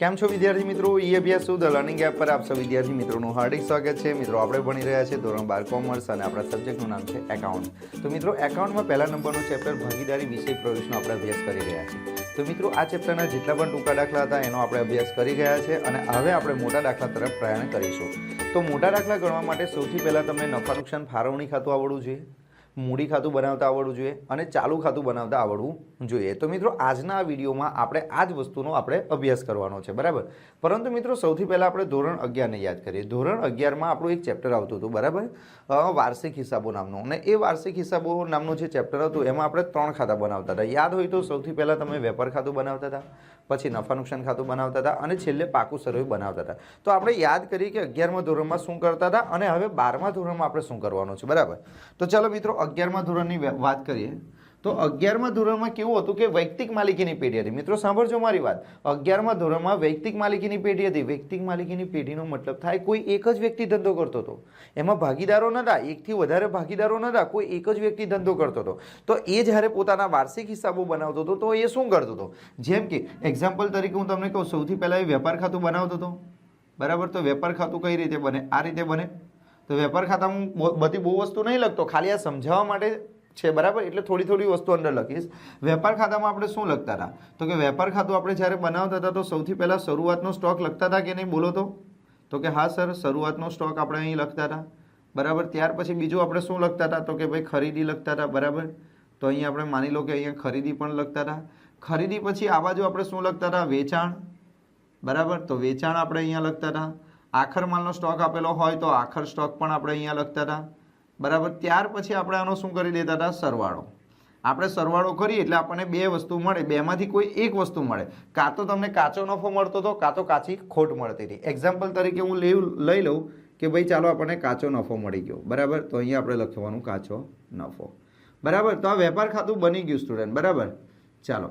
કેમ છો વિદ્યાર્થી મિત્રો? ઈ અભ્યાસ શું ધ લર્નિંગ એપ પર આપ સૌ વિદ્યાર્થી મિત્રોનું હાર્દિક સ્વાગત છે. મિત્રો આપણે ભણી રહ્યા છીએ ધોરણ 12 કોમર્સ અને આપણા સબ્જેક્ટનું નામ છે એકાઉન્ટ. તો મિત્રો એકાઉન્ટમાં પહેલા નંબરનું ચેપ્ટર ભાગીદારી વિષય પ્રવેશનો આપણે અભ્યાસ કરી રહ્યા છીએ. તો મિત્રો આ ચેપ્ટરના જેટલા પણ ટૂંકા દાખલા હતા એનો આપણે અભ્યાસ કરી ગયા છે અને હવે આપણે મોટા દાખલા તરફ પ્રયાણ કરીશું. તો મોટા દાખલા ગણવા માટે સૌથી પહેલાં તમને નફા નુકસાન ફાળવણી ખાતું આવડવું જોઈએ, મૂડી ખાતું બનાવતા આવડવું જોઈએ અને ચાલુ ખાતું બનાવતા આવડવું જોઈએ. તો મિત્રો આજના આ વિડીયોમાં આપણે આ જ વસ્તુનો આપણે અભ્યાસ કરવાનો છે, બરાબર. પરંતુ મિત્રો સૌથી પહેલાં આપણે ધોરણ 11ને યાદ કરીએ. ધોરણ 11માં આપણું એક ચેપ્ટર આવતું હતું, બરાબર, વાર્ષિક હિસાબો નામનું. અને એ વાર્ષિક હિસાબો નામનું જે ચેપ્ટર હતું એમાં આપણે 3 ખાતા બનાવતા હતા. યાદ હોય તો સૌથી પહેલાં તમે વેપાર ખાતું બનાવતા હતા, પછી નફા નુકસાન ખાતું બનાવતા હતા અને છેલ્લે પાકું સર્વે બનાવતા હતા. તો આપણે યાદ કરીએ કે 11મા ધોરણમાં શું કરતા હતા અને હવે 12મા ધોરણમાં આપણે શું કરવાનું છે, બરાબર. તો ચાલો મિત્રો 11મા ધોરણની વાત કરીએ. તો 11મા ધોરણમાં કેવું હતું કે વૈયક્તિક માલિકીની પેઢી હતી. મિત્રો સાંભળજો મારી વાત. 11મા ધોરણમાં વૈયક્તિક માલિકીની પેઢી હતી. વૈયક્તિક માલિકીની પેઢીનો મતલબ થાય કોઈ એક જ વ્યક્તિ ધંધો કરતો હતો, એમાં ભાગીદારો નહોતા, એકથી વધારે ભાગીદારો નહોતા, કોઈ એક જ વ્યક્તિ ધંધો કરતો હતો. તો એ જ્યારે પોતાના વાર્ષિક હિસાબો બનાવતો હતો તો એ શું કરતો હતો? જેમ કે એક્ઝામ્પલ તરીકે હું તમને કહું, સૌથી પહેલાં એ વેપાર ખાતું બનાવતો હતો, બરાબર. તો વેપાર ખાતું કઈ રીતે બને? આ રીતે બને. તો વેપાર ખાતામાં બધી બહુ વસ્તુ નહીં લખતો, ખાલી આ સમજાવવા માટે છે, બરાબર. એટલે થોડી થોડી વસ્તુ અંદર લખીશ. વેપાર ખાતામાં આપણે શું લખતા હતા? તો કે વેપાર ખાતું આપણે જ્યારે બનાવતા હતા તો સૌથી પહેલાં શરૂઆતનો સ્ટોક લખતા હતા કે નહીં? બોલો તો કે હા સર, શરૂઆતનો સ્ટોક આપણે અહીં લખતા હતા, બરાબર. ત્યાર પછી બીજું આપણે શું લખતા હતા? તો કે ભાઈ ખરીદી લખતા હતા, બરાબર. તો અહીંયા આપણે માની લો કે અહીંયા ખરીદી પણ લખતા હતા. ખરીદી પછી આ બાજુ આપણે શું લખતા હતા? વેચાણ, બરાબર. તો વેચાણ આપણે અહીંયા લખતા હતા. આખર માલનો સ્ટોક આપેલો હોય તો આખર સ્ટોક પણ આપણે અહીંયા લખતા હતા, બરાબર. ત્યાર પછી આપણે આનો શું કરી દેતા હતા? સરવાળો. આપણે સરવાળો કરીએ એટલે આપણને બે વસ્તુ મળે, બેમાંથી કોઈ એક વસ્તુ મળે. કાં તો તમને કાચો નફો મળતો હતો, કાં તો કાચી ખોટ મળતી હતી. એક્ઝામ્પલ તરીકે હું લઈ લઉં કે ભાઈ ચાલો આપણને કાચો નફો મળી ગયો, બરાબર. તો અહીંયા આપણે લખવાનું કાચો નફો, બરાબર. તો આ વેપાર ખાતું બની ગયું સ્ટુડન્ટ, બરાબર. ચાલો,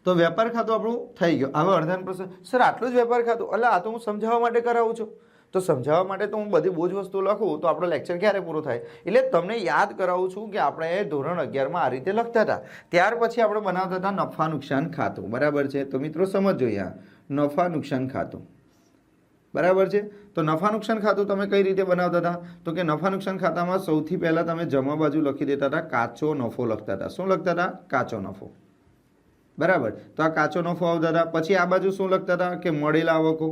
તો વેપાર ખાતું આપણું થઈ ગયું. હવે અડધાન પ્રશ્ન, સર આટલું જ વેપાર ખાતું? એટલે આ તો હું સમજાવવા માટે કરાવું છું. તો સમજાવવા માટે તો હું બધી બહુ જ વસ્તુ લખું તો આપણો લેક્ચર ક્યારે પૂરો થાય? એટલે તમને યાદ કરાવું છું કે આપણે ધોરણ 11માં આ રીતે લખતા હતા. ત્યાર પછી આપણે બનાવતા હતા નફા નુકસાન ખાતું, બરાબર છે. તો મિત્રો સમજો અહીંયા નફા નુકસાન ખાતું, બરાબર છે. તો નફા નુકસાન ખાતું તમે કઈ રીતે બનાવતા હતા? તો કે નફા નુકસાન ખાતામાં સૌથી પહેલાં તમે જમા બાજુ લખી દેતા હતા કાચો નફો લખતા હતા. શું લખતા હતા? કાચો નફો, બરાબર. તો આ કાચો નફો આવતા હતા. પછી આ બાજુ શું લખતા હતા? કે મળેલા આવકો.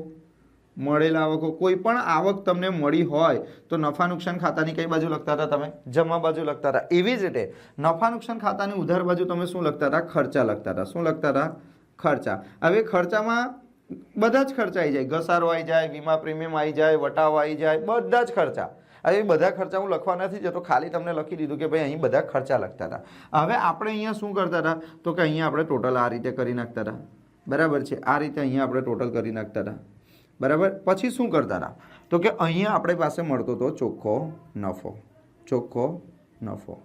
મળેલા આવકો, કોઈ પણ આવક તમને મળી હોય તો નફા નુકસાન ખાતાની કઈ બાજુ લખતા હતા? તમે જમા બાજુ લખતા હતા. એવી જ રીતે નફા નુકસાન ખાતાની ઉધાર બાજુ તમે શું લખતા હતા? ખર્ચા લખતા હતા. શું લખતા હતા? ખર્ચા. હવે ખર્ચામાં બધા જ ખર્ચા આવી જાય, ઘસારો આવી જાય, વીમા પ્રીમિયમ આવી જાય, વટાવ આવી જાય, બધા જ ખર્ચા. હવે બધા ખર્ચા હું લખવા નથી જતો, ખાલી તમને લખી દીધું કે ભાઈ અહીં બધા ખર્ચા લખતા હતા. હવે આપણે અહીંયા શું કરતા હતા? તો કે અહીંયા આપણે ટોટલ આ રીતે કરી નાખતા હતા, બરાબર છે. આ રીતે અહીંયા આપણે ટોટલ કરી નાખતા હતા, બરાબર. પછી શું કરતા હતા? તો કે અહીંયા આપણી પાસે મળતો હતો ચોખ્ખો નફો, ચોખ્ખો નફો,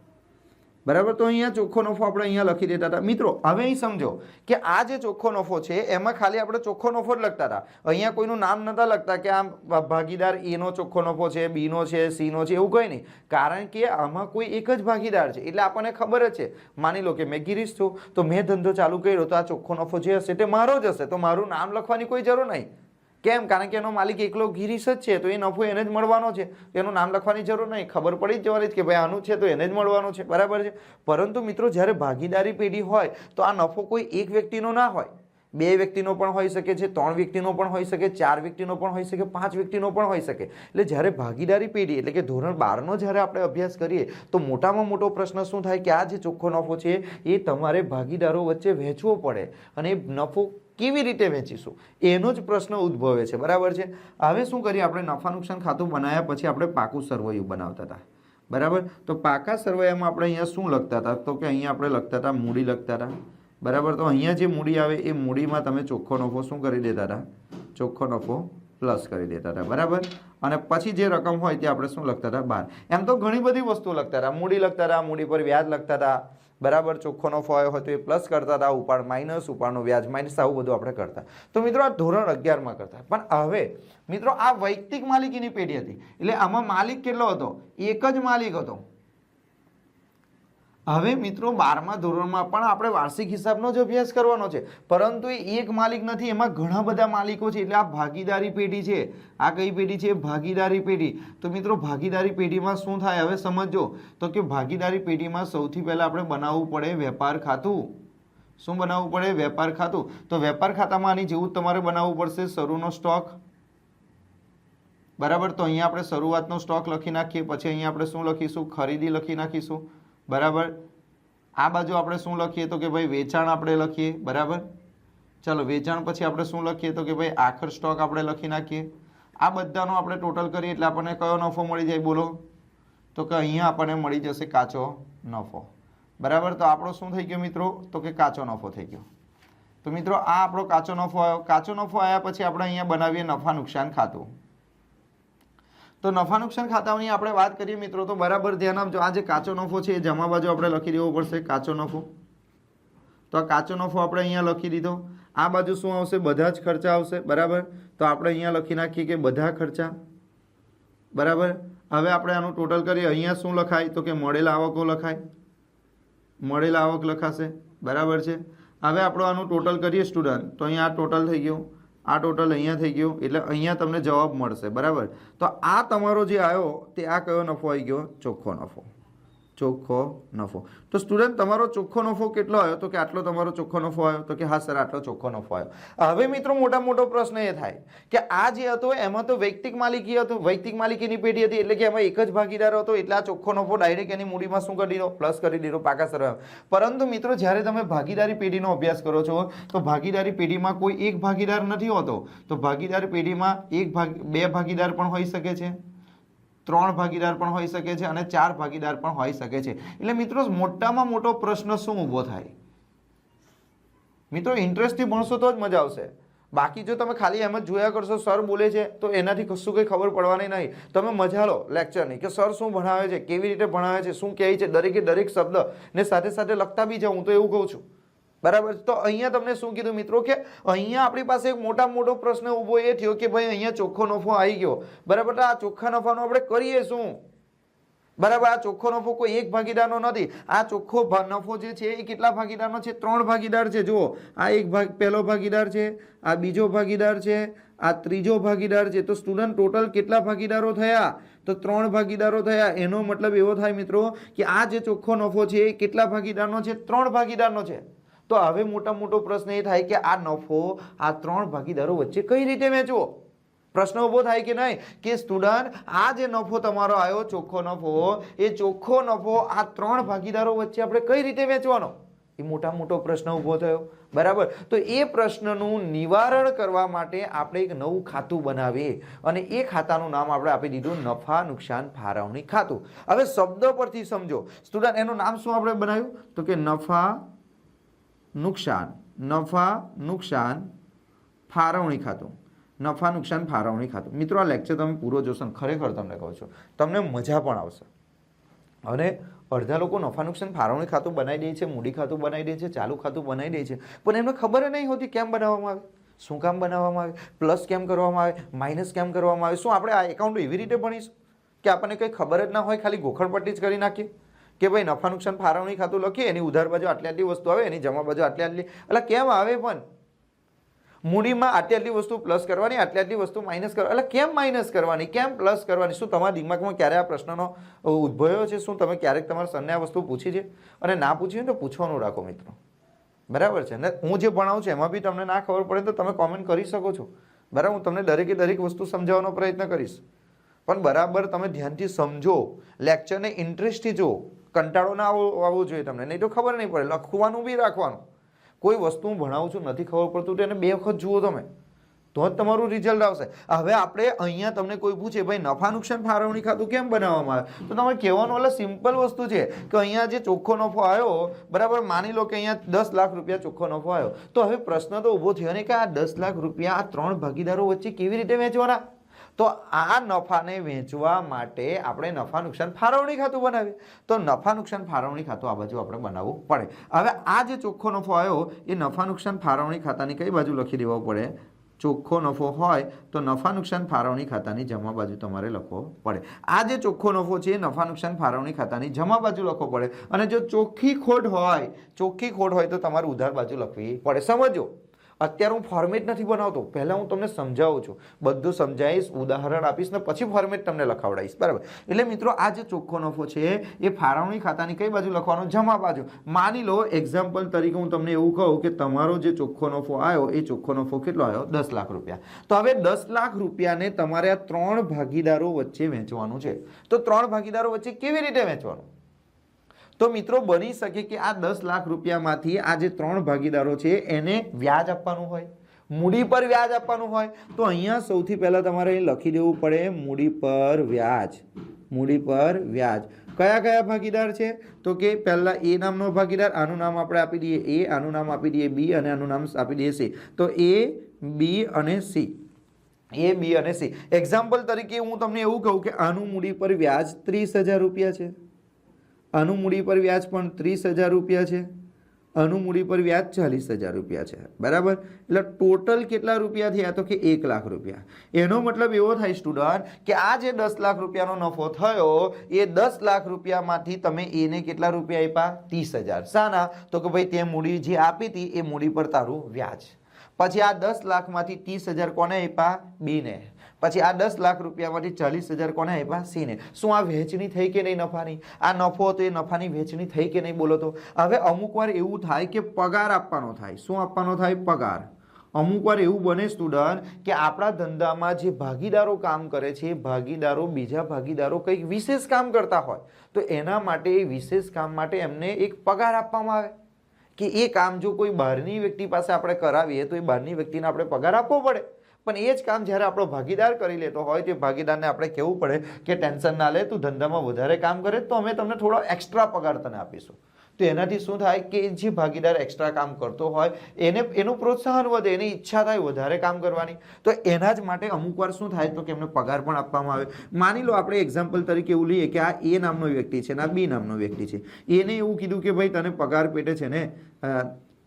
બરાબર. તો અહીંયા ચોખ્ખો નફો આપણે અહીંયા લખી દેતા હતા. મિત્રો હવે અહીં સમજો કે આ જે ચોખ્ખો નફો છે એમાં ખાલી આપણે ચોખ્ખો નફો જ લખતા હતા. અહીંયા કોઈનું નામ નહોતા લખતા કે આમ ભાગીદાર એનો ચોખ્ખો નફો છે, બીનો છે, સીનો છે, એવું કંઈ નહીં. કારણ કે આમાં કોઈ એક જ ભાગીદાર છે એટલે આપણને ખબર જ છે. માની લો કે મેં ગિરીશ છું તો મેં ધંધો ચાલુ કર્યો તો આ ચોખ્ખો નફો જે હશે તે મારો જ હશે. તો મારું નામ લખવાની કોઈ જરૂર નહીં. કેમ? કારણ કે એનો માલિક એકલો ગિરીશ જ છે તો એ નફો એને જ મળવાનો છે. એનું નામ લખવાની જરૂર નહીં, ખબર પડી જ જવાની કે ભાઈ આનું છે તો એને જ મળવાનું છે, બરાબર છે. પરંતુ મિત્રો જ્યારે ભાગીદારી પેઢી હોય તો આ નફો કોઈ એક વ્યક્તિનો ના હોય, 2 વ્યક્તિનો પણ હોઈ શકે છે, 3 વ્યક્તિનો પણ હોઈ શકે, 4 વ્યક્તિનો પણ હોઈ શકે, 5 વ્યક્તિનો પણ હોઈ શકે. એટલે જ્યારે ભાગીદારી પેઢી એટલે કે ધોરણ 12નો જ્યારે આપણે અભ્યાસ કરીએ તો મોટામાં મોટો પ્રશ્ન શું થાય કે આ જે ચોખ્ખો નફો છે એ તમારે ભાગીદારો વચ્ચે વહેંચવો પડે અને એ નફો કેવી રીતે વેચીશું એનો જ પ્રશ્ન ઉદ્ભવે છે, બરાબર છે. હવે શું કરીએ? આપણે નફા નુકસાન ખાતું બનાવ્યા પછી આપણે પાકું સરવૈયું બનાવતા હતા, બરાબર. તો પાકા સરવૈયામાં આપણે અહીંયા શું લખતા હતા? તો કે અહીંયા આપણે લખતા હતા મૂડી લખતા હતા, બરાબર. તો અહીંયા જે મૂડી આવે એ મૂડીમાં તમે ચોખ્ખો નફો શું કરી દેતા હતા? ચોખ્ખો નફો પ્લસ કરી દેતા હતા, બરાબર. અને પછી જે રકમ હોય તે આપણે શું લખતા હતા? 12. એમ તો ઘણી બધી વસ્તુ લખતા હતા. મૂડી લખતા હતા, મૂડી પર વ્યાજ લખતા હતા, બરાબર. ચોખ્ખો નફો આવ્યો હોય તો એ પ્લસ કરતા હતા, ઉપાડ માઇનસ, ઉપાડનું વ્યાજ માઇનસ, આવું બધું આપણે કરતા. તો મિત્રો આ ધોરણ 11માં કરતા. પણ હવે મિત્રો આ વૈયક્તિક માલિકીની પેઢી હતી એટલે આમાં માલિક કેટલો હતો? એક જ માલિક હતો. હવે મિત્રો 12મા ધોરણમાં પણ આપણે વાર્ષિક હિસાબનો જ અભ્યાસ કરવાનો છે, પરંતુ એ એક માલિક નથી, એમાં ઘણા બધા માલિકો છે. એટલે આ ભાગીદારી પેઢી છે. આ કઈ પેઢી છે? ભાગીદારી પેઢી. તો મિત્રો ભાગીદારી પેઢીમાં શું થાય હવે સમજો. તો કે ભાગીદારી પેઢીમાં સૌથી પહેલા આપણે બનાવવું પડે વેપાર ખાતું. શું બનાવવું પડે? વેપાર ખાતું. તો વેપાર ખાતામાં આની જેવું તમારે બનાવવું પડશે શરૂનો સ્ટોક. બરાબર. તો અહીંયા આપણે શરૂઆતનો સ્ટોક લખી નાખીએ. પછી અહીંયા આપણે શું લખીશું? ખરીદી લખી નાખીશું. બરાબર. આ બાજુ આપણે શું લખીએ? તો કે ભાઈ વેચાણ આપણે લખીએ. બરાબર. ચાલો વેચાણ પછી આપણે શું લખીએ? તો કે ભાઈ આખર સ્ટોક આપણે લખી નાખીએ. આ બધાનો આપણે ટોટલ કરીએ એટલે આપણને કયો નફો મળી જાય? બોલો. તો કે અહીંયા આપણને મળી જશે કાચો નફો. બરાબર. તો આપણો શું થઈ ગયો મિત્રો? તો કે કાચો નફો થઈ ગયો. તો મિત્રો આ આપણો કાચો નફો આવ્યો. કાચો નફો આવ્યા પછી આપણે અહીંયા બનાવીએ નફા નુકસાન ખાતું. તો નફા નુકસાન ખાતાની આપણે વાત કરીએ મિત્રો, તો બરાબર ધ્યાન આપજો. આ જે કાચો નફો છે એ જમા બાજુ આપણે લખી દેવો પડશે કાચો નફો. તો આ કાચો નફો આપણે અહીંયા લખી દીધો. આ બાજુ શું આવશે? બધા જ ખર્ચા આવશે. બરાબર. તો આપણે અહીંયા લખી નાખીએ કે બધા ખર્ચા. બરાબર. હવે આપણે આનું ટોટલ કરીએ. અહીંયા શું લખાય? તો કે મળેલ આવકો લખાય. મળેલ આવક લખાશે. બરાબર છે. હવે આપણે આનું ટોટલ કરીએ સ્ટુડન્ટ. તો અહીંયા આ ટોટલ થઈ ગયું, આ ટોટલ અહીંયા થઈ ગયું, એટલે અહીંયા તમને જવાબ મળશે. બરાબર. તો આ તમારો જે આવ્યો તે આ કયો નફો આવી ગયો? ચોખ્ખો નફો. ચોખ્ખો નફો. તો સ્ટુડન્ટ તમારો ચોખ્ખો નફો કેટલો આવ્યો? તો કે આટલો તમારો ચોખ્ખો નફો આવ્યો. તો કે હા સર આટલો ચોખ્ખો નફો આવ્યો. હવે મિત્રો મોટો પ્રશ્ન એ થાય કે આ જે હતો એમાં તો વૈયક્તિક માલિકી હતું, વૈયક્તિક માલિકીની પેઢી હતી, એટલે કે એમાં એક જ ભાગીદાર હતો, એટલે આ ચોખ્ખો નફો ડાયરેક્ટ એની મૂડીમાં શું કરી દીધો? પ્લસ કરી દીધો પાકા સરવાળા. પરંતુ મિત્રો જ્યારે તમે ભાગીદારી પેઢીનો અભ્યાસ કરો છો તો ભાગીદારી પેઢીમાં કોઈ એક ભાગીદાર નથી હોતો. તો ભાગીદારી પેઢીમાં બે ભાગીદાર પણ હોઈ શકે છે, 3 ભાગીદાર પણ હોઈ શકે છે અને 4 ભાગીદાર પણ હોઈ શકે છે. એટલે મિત્રો મોટામાં મોટો પ્રશ્ન શું ઊભો થાય? મિત્રો ઇન્ટરેસ્ટથી ભણશો તો જ મજા આવશે. બાકી જો તમે ખાલી એમ જ જોયા કરશો સર બોલે છે તો એનાથી કશું કંઈ ખબર પડવાની નહીં. તમે મજા લો લેક્ચરની કે સર શું ભણાવે છે, કેવી રીતે ભણાવે છે, શું કહે છે, દરેક શબ્દ ને સાથે સાથે લખતા બી જાઓ. હું તો એવું કહું છું. બરાબર. તો અહીંયા તમને શું કીધું મિત્રો કે અહીંયા આપણી પાસે એક મોટો પ્રશ્ન ઊભો એ થયો કે ભાઈ અહીંયા ચોખ્ખો નફો આવી ગયો. બરાબર. તો આ ચોખ્ખા નફાનો આપણે કરીએ શું? બરાબર. આ ચોખ્ખો નફો કોઈ એક ભાગીદારનો નથી. આ ચોખ્ખો નફો જે છે એ કેટલા ભાગીદારનો છે? 3 ભાગીદાર છે. જુઓ, આ પહેલો ભાગીદાર છે, આ બીજો ભાગીદાર છે, આ ત્રીજો ભાગીદાર છે. તો સ્ટુડન્ટ ટોટલ કેટલા ભાગીદારો થયા? તો 3 ભાગીદારો થયા. એનો મતલબ એવો થાય મિત્રો કે આ જે ચોખ્ખો નફો છે એ કેટલા ભાગીદારનો છે? 3 ભાગીદારનો છે. તો હવે મોટો પ્રશ્ન એ થાય કે આ નફો આ 3 ભાગીદારો વચ્ચે કઈ રીતે વહેંચવો? પ્રશ્ન ઊભો થાય કે નહીં કે સ્ટુડન્ટ આ જે નફો તમારો આવ્યો ચોખ્ખો નફો, એ ચોખ્ખો નફો આ 3 ભાગીદારો વચ્ચે આપણે કઈ રીતે વહેંચવાનો? એ મોટો પ્રશ્ન ઊભો થયો. બરાબર. તો એ પ્રશ્નનું નિવારણ કરવા માટે આપણે એક નવું ખાતું બનાવીએ અને એ ખાતાનું નામ આપણે આપી દીધું નફા નુકસાન ફાળવણી ખાતું. હવે શબ્દ પરથી સમજો સ્ટુડન્ટ, એનું નામ શું આપણે બનાવ્યું? તો કે નફા નુકસાન ફાળવણી ખાતું. નફા નુકસાન ફાળવણી ખાતું. મિત્રો આ લેક્ચર તમે પૂરો જોશો ને ખરેખર તમને કહું છું તમને મજા પણ આવશે. અને અડધા લોકો નફા નુકસાન ફાળવણી ખાતું બનાવી દે છે, મૂડી ખાતું બનાવી દે છે, ચાલુ ખાતું બનાવી દે છે, પણ એમને ખબર નહીં હોતી કેમ બનાવવામાં આવે, શું કામ બનાવવામાં આવે, પ્લસ કેમ કરવામાં આવે, માઇનસ કેમ કરવામાં આવે. શું આપણે આ એકાઉન્ટ એવી રીતે ભણીશું કે આપણને કંઈ ખબર જ ના હોય, ખાલી ગોખણપટ્ટી જ કરી નાખીએ કે ભાઈ નફા નુકસાન ફાળવણી ખાતું લખીએ, એની ઉધાર બાજુ આટલી વસ્તુ આવે, એની જમા બાજુ આટલી એટલે કેમ આવે? પણ મૂડીમાં આટલી વસ્તુ પ્લસ કરવાની, આટલી વસ્તુ માઇનસ કરવાની, એટલે કેમ માઇનસ કરવાની, કેમ પ્લસ કરવાની? શું તમારા દિમાગમાં ક્યારે આ પ્રશ્નનો ઉદ્ભવ્યો છે? શું તમે ક્યારેક તમારા સરને આ વસ્તુ પૂછી છે? અને ના પૂછી તો પૂછવાનું રાખો મિત્રો. બરાબર છે ને? હું જે ભણાવું છું એમાં બી તમને ના ખબર પડે તો તમે કોમેન્ટ કરી શકો છો. બરાબર. હું તમને દરેક વસ્તુ સમજાવવાનો પ્રયત્ન કરીશ, પણ બરાબર તમે ધ્યાનથી સમજો, લેક્ચરને ઇન્ટરેસ્ટથી જો. કંટાળો ના આવવો જોઈએ તમને, નહીં તો ખબર નહીં પડે. લખવાનું બી રાખવાનું. કોઈ વસ્તુ હું ભણાવું છું નથી ખબર પડતું તો એને 2 વખત જુઓ તમે, તો જ તમારું રિઝલ્ટ આવશે. હવે આપણે અહીંયા તમને કોઈ પૂછે ભાઈ નફા નુકસાન ફાળવણી ખાતું કેમ બનાવવામાં આવે, તો તમારે કહેવાનું એટલે સિમ્પલ વસ્તુ છે કે અહીંયા જે ચોખ્ખો નફો આવ્યો, બરાબર, માની લો કે અહીંયા 10 લાખ રૂપિયા ચોખ્ખો નફો આવ્યો, તો હવે પ્રશ્ન તો ઊભો થયો ને કે આ 10 લાખ રૂપિયા આ 3 ભાગીદારો વચ્ચે કેવી રીતે વહેંચવાના? તો આ નફાને વહેંચવા માટે આપણે નફા નુકસાન ફાળવણી ખાતું બનાવીએ. તો નફા નુકસાન ફાળવણી ખાતું આ બાજુ આપણે બનાવવું પડે. હવે આ જે ચોખ્ખો નફો આવ્યો એ નફા નુકસાન ફાળવણી ખાતાની કઈ બાજુ લખી દેવો પડે? ચોખ્ખો નફો હોય તો નફા નુકસાન ફાળવણી ખાતાની જમા બાજુ તમારે લખવો પડે. આ જે ચોખ્ખો નફો છે એ નફા નુકસાન ફાળવણી ખાતાની જમા બાજુ લખવો પડે. અને જો ચોખ્ખી ખોટ હોય તો તમારે ઉધાર બાજુ લખવી પડે. સમજો, અત્યારે હું ફોર્મેટ નથી બનાવતો, પહેલા હું તમને સમજાવું છું, બધું સમજાવીશ, ઉદાહરણ આપીશ ને પછી ફોર્મેટ તમને લખાવડાવીશ. બરાબર? એટલે મિત્રો આ જે ચોખ્ખો નફો છે એ ફાળવણી ખાતાની કઈ બાજુ લખવાનો? જમા બાજુ. માની લો એક્ઝામ્પલ તરીકે હું તમને એવું કહું કે તમારો જે ચોખ્ખો નફો આવ્યો એ ચોખ્ખો નફો કેટલો આવ્યો? 10 લાખ રૂપિયા. તો હવે 10 લાખ રૂપિયાને તમારે આ 3 ભાગીદારો વચ્ચે વહેંચવાનું છે. તો 3 ભાગીદારો વચ્ચે કેવી રીતે વહેંચવાનું? તો મિત્રો બની શકે કે આ 10 લાખ રૂપિયામાંથી આ જે 3 ભાગીદારો છે એને વ્યાજ આપવાનું હોય, મૂડી પર વ્યાજ આપવાનું હોય. તો અહીંયા સૌથી પહેલા તમારે લખી દેવું પડે મૂડી પર વ્યાજ. મૂડી પર વ્યાજ કયા કયા ભાગીદાર છે? તો કે પહેલા એ નામનો ભાગીદાર, આનું નામ આપણે આપી દઈએ એ, આનું નામ આપી દઈએ બી અને આનું નામ આપી દઈએ સી. તો એ, બી અને સી. એ, બી અને સી. એક્ઝામ્પલ તરીકે હું તમને એવું કહું કે આનું મૂડી પર વ્યાજ 30,000 રૂપિયા છે, આનું મૂડી પર વ્યાજ પણ 30,000 રૂપિયા છે, આનું મૂડી પર વ્યાજ 40,000 રૂપિયા છે. બરાબર? એટલે ટોટલ કેટલા રૂપિયા થયા? તો કે 1 લાખ રૂપિયા. એનો મતલબ એવો થાય સ્ટુડન્ટ કે આ જે 10 લાખ રૂપિયાનો નફો થયો એ 10 લાખ રૂપિયામાંથી તમે એને કેટલા રૂપિયા આપ્યા? 30,000. શાના? તો કે ભાઈ તે મૂડી જે આપી હતી એ મૂડી પર તારું વ્યાજ. પછી આ 10 લાખમાંથી 30,000 કોને આપ્યા? બીને. પછી આ 10 લાખ રૂપિયામાંથી 40,000 કોને આપ્યા? સીને. શું આ વહેંચણી થઈ કે નહીં નફાની? આ નફો હતો એ નફાની વહેંચણી થઈ કે નહીં? બોલો તો. હવે અમુક વાર એવું થાય કે પગાર આપવાનો થાય. શું આપવાનો થાય? પગાર. અમુક વાર એવું બને સ્ટુડન્ટ કે આપણા ધંધામાં જે ભાગીદારો કામ કરે છે ભાગીદારો બીજા ભાગીદારો કંઈક વિશેષ કામ કરતા હોય તો એના માટે વિશેષ કામ માટે એમને એક પગાર આપવામાં આવે કે એ કામ જો કોઈ બહારની વ્યક્તિ પાસે આપણે કરાવીએ તો એ બહારની વ્યક્તિને આપણે પગાર આપવો પડે. પણ એ જ કામ જ્યારે આપણો ભાગીદાર કરી લેતો હોય તે ભાગીદારને આપણે કહેવું પડે કે ટેન્શન ના લે, તું ધંધામાં વધારે કામ કરે તો અમે તમને થોડો એક્સ્ટ્રા પગાર તને આપીશું. તો એનાથી શું થાય કે જે ભાગીદાર એક્સ્ટ્રા કામ કરતો હોય એનું પ્રોત્સાહન વધે, એની ઈચ્છા થાય વધારે કામ કરવાની. તો એના જ માટે અમુક વાર શું થાય તો કે એમને પગાર પણ આપવામાં આવે. માની લો આપણે એક્ઝામ્પલ તરીકે એવું લઈએ કે આ એ નામનો વ્યક્તિ છે ને આ બી નામનો વ્યક્તિ છે. એને એવું કીધું કે ભાઈ તને પગાર પેટે છે ને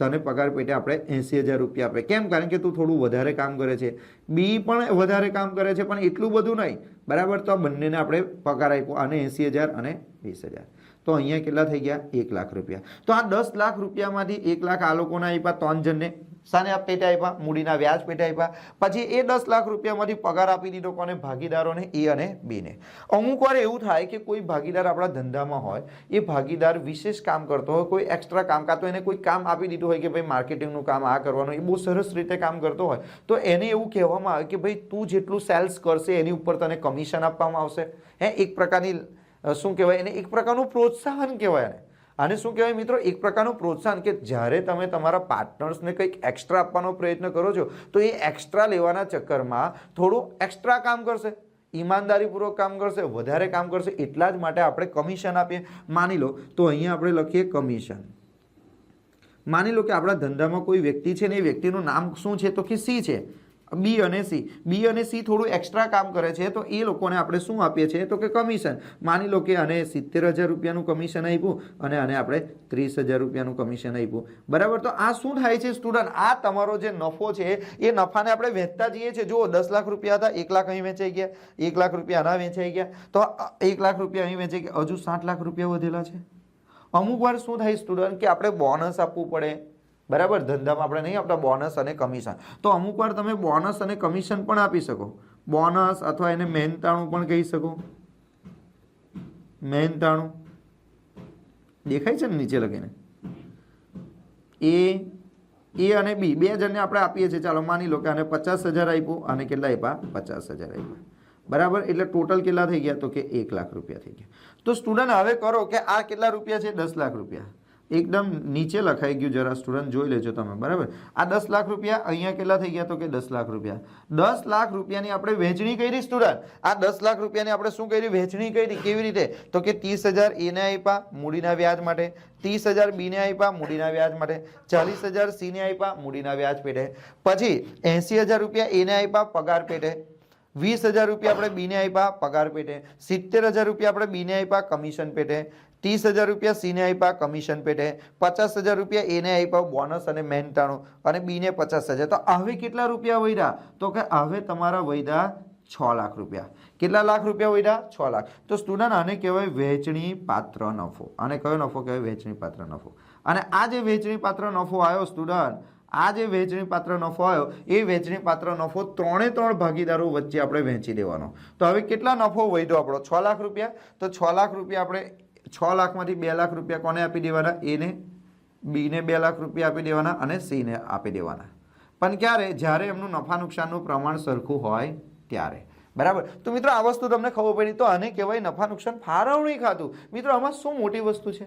તને પગાર પેટે આપણે 80,000 રૂપિયા આપે. કેમ? કારણ કે તું થોડું વધારે કામ કરે છે. બી પણ વધારે કામ કરે છે પણ એટલું બધું નહીં. બરાબર? તો આ બંનેને આપણે પગાર આપ્યો, આને 80,000 અને 20,000. તો અહીંયા કેટલા થઈ ગયા? 1 લાખ રૂપિયા. તો આ 10 લાખ રૂપિયામાંથી 1 લાખ આ લોકોને આપ્યા, 3 જણને. શાને પેટે આપ્યા? મૂડીના વ્યાજ પેટે આપ્યા. પછી એ 10 લાખ રૂપિયામાંથી પગાર આપી દીધો કોને? ભાગીદારોને, એ અને બીને. અમુક વાર એવું થાય કે કોઈ ભાગીદાર આપણા ધંધામાં હોય, એ ભાગીદાર વિશેષ કામ કરતો હોય, કોઈ એક્સ્ટ્રા કામ કાં તો એને કોઈ કામ આપી દીધું હોય કે ભાઈ માર્કેટિંગનું કામ આ કરવાનું, એ બહુ સરસ રીતે કામ કરતો હોય તો એને એવું કહેવામાં આવે કે ભાઈ તું જેટલું સેલ્સ કરશે એની ઉપર તને કમિશન આપવામાં આવશે. એક પ્રકારની શું કહેવાય એને? એક પ્રકારનું પ્રોત્સાહન કહેવાય એને. આને શું કહેવાય મિત્રો? એક પ્રકારનું પ્રોત્સાહન કે જ્યારે તમે તમારા પાર્ટનર્સને કંઈક એક્સ્ટ્રા આપવાનો પ્રયત્ન કરો છો તો એ એક્સ્ટ્રા લેવાના ચક્કરમાં થોડું એક્સ્ટ્રા કામ કરશે, ઈમાનદારીપૂર્વક કામ કરશે, વધારે કામ કરશે. એટલા જ માટે આપણે કમિશન આપીએ. માની લો તો અહીંયા આપણે લખીએ કમિશન. માની લો કે આપણા ધંધામાં કોઈ વ્યક્તિ છે ને એ વ્યક્તિનું નામ શું છે? તો કે સી છે. બી અને સી થોડું એક્સ્ટ્રા કામ કરે છે તો એ લોકોને આપણે શું આપીએ છીએ? તો કે કમિશન. માની લો કે આને 70,000 રૂપિયાનું કમિશન આપ્યું અને આને આપણે 30,000 રૂપિયાનું કમિશન આપ્યું. બરાબર? તો આ શું થાય છે સ્ટુડન્ટ? આ તમારો જે નફો છે એ નફાને આપણે વહેંચતા જઈએ છીએ. જો 10 લાખ રૂપિયા હતા, 1 લાખ અહીં વેચાઈ ગયા, 1 લાખ રૂપિયા આના વેચાઈ ગયા, તો 1 લાખ રૂપિયા અહીં વેચાઈ ગયા, હજુ 7 લાખ રૂપિયા વધેલા છે. અમુક વાર શું થાય સ્ટુડન્ટ કે આપણે બોનસ આપવું પડે. બરાબર? ધંધામાં આપણે નહીં આપતા બોનસ અને કમિશન. તો અમુક વાર તમે બોનસ અને કમિશન પણ આપી શકો. બોનસ અથવા એને મહેનતાણું પણ કહી શકો. મહેનતાણું દેખાય છે ને નીચે લખીને? એ અને બી બે જણને આપણે આપીએ છીએ. ચાલો માની લો કે આને 50,000 આપ્યું અને કેટલા આપ્યા? 50,000 આપ્યા. બરાબર? એટલે ટોટલ કેટલા થઈ ગયા? તો કે 1 લાખ રૂપિયા થઈ ગયા. તો સ્ટુડન્ટ હવે કરો કે આ કેટલા રૂપિયા છે? 10 લાખ રૂપિયા. એકદમ નીચે લખાઈ ગયું, જરા સ્ટુડન્ટ જોઈ લેજો તમે. બરાબર? આ 10 લાખ રૂપિયા અહીંયા કેટલા થઈ ગયા? તો કે 10 લાખ રૂપિયા. 10 લાખ રૂપિયાની આપણે વહેંચણી કરી સ્ટુડન્ટ. આ 10 લાખ રૂપિયાની આપણે શું કરી? વહેંચણી કરી. કેવી રીતે? તો કે 30,000 એને આપ્યા મૂડીના વ્યાજ માટે, 30,000 બીને આપ્યા મૂડીના વ્યાજ માટે, 40,000 સીને આપ્યા મૂડીના વ્યાજ પેટે, પછી 80,000 રૂપિયા એને આપ્યા પગાર પેટે, 20,000 રૂપિયા આપણે બીને આપ્યા પગાર પેટે, 70,000 રૂપિયા આપણે બીને આપ્યા કમિશન પેટે, 30,000 રૂપિયા સી ને આપ્યા કમિશન પેટે, 50,000 રૂપિયા એ ને આપ્યા બોનસ અને મહેનતાણું, અને બી ને 50,000. તો હવે કેટલા રૂપિયા વધ્યા? તો કે હવે તમારા વધ્યા 6 લાખ રૂપિયા. કેટલા લાખ રૂપિયા વધ્યા? 6 લાખ. તો સ્ટુડન્ટ આને કહેવાય વહેંચણી પાત્ર નફો. આને કયો નફો કહેવાય? વહેંચણી પાત્ર નફો. અને આ જે વહેંચણી પાત્ર નફો આવ્યો સ્ટુડન્ટ, આ જે વહેંચણી પાત્ર નફો આવ્યો એ વહેંચણી પાત્ર નફો 3 ભાગીદારો વચ્ચે આપણે વહેંચી દેવાનો. તો હવે કેટલા નફો વધ્યો આપણો? 6 લાખ રૂપિયા. તો 6 લાખ રૂપિયા આપણે 6 લાખમાંથી 2 લાખ રૂપિયા કોને આપી દેવાના? એ ને, બી ને 2 લાખ રૂપિયા આપી દેવાના અને સી ને આપી દેવાના. પણ ક્યારે? જ્યારે એમનું નફા નુકસાનનું પ્રમાણ સરખું હોય ત્યારે. બરાબર. તો મિત્રો આ વસ્તુ તમને ખબર પડી. તો આને કહેવાય નફા નુકસાન ફાળવણી ખાતું. મિત્રો આમાં શું મોટી વસ્તુ છે?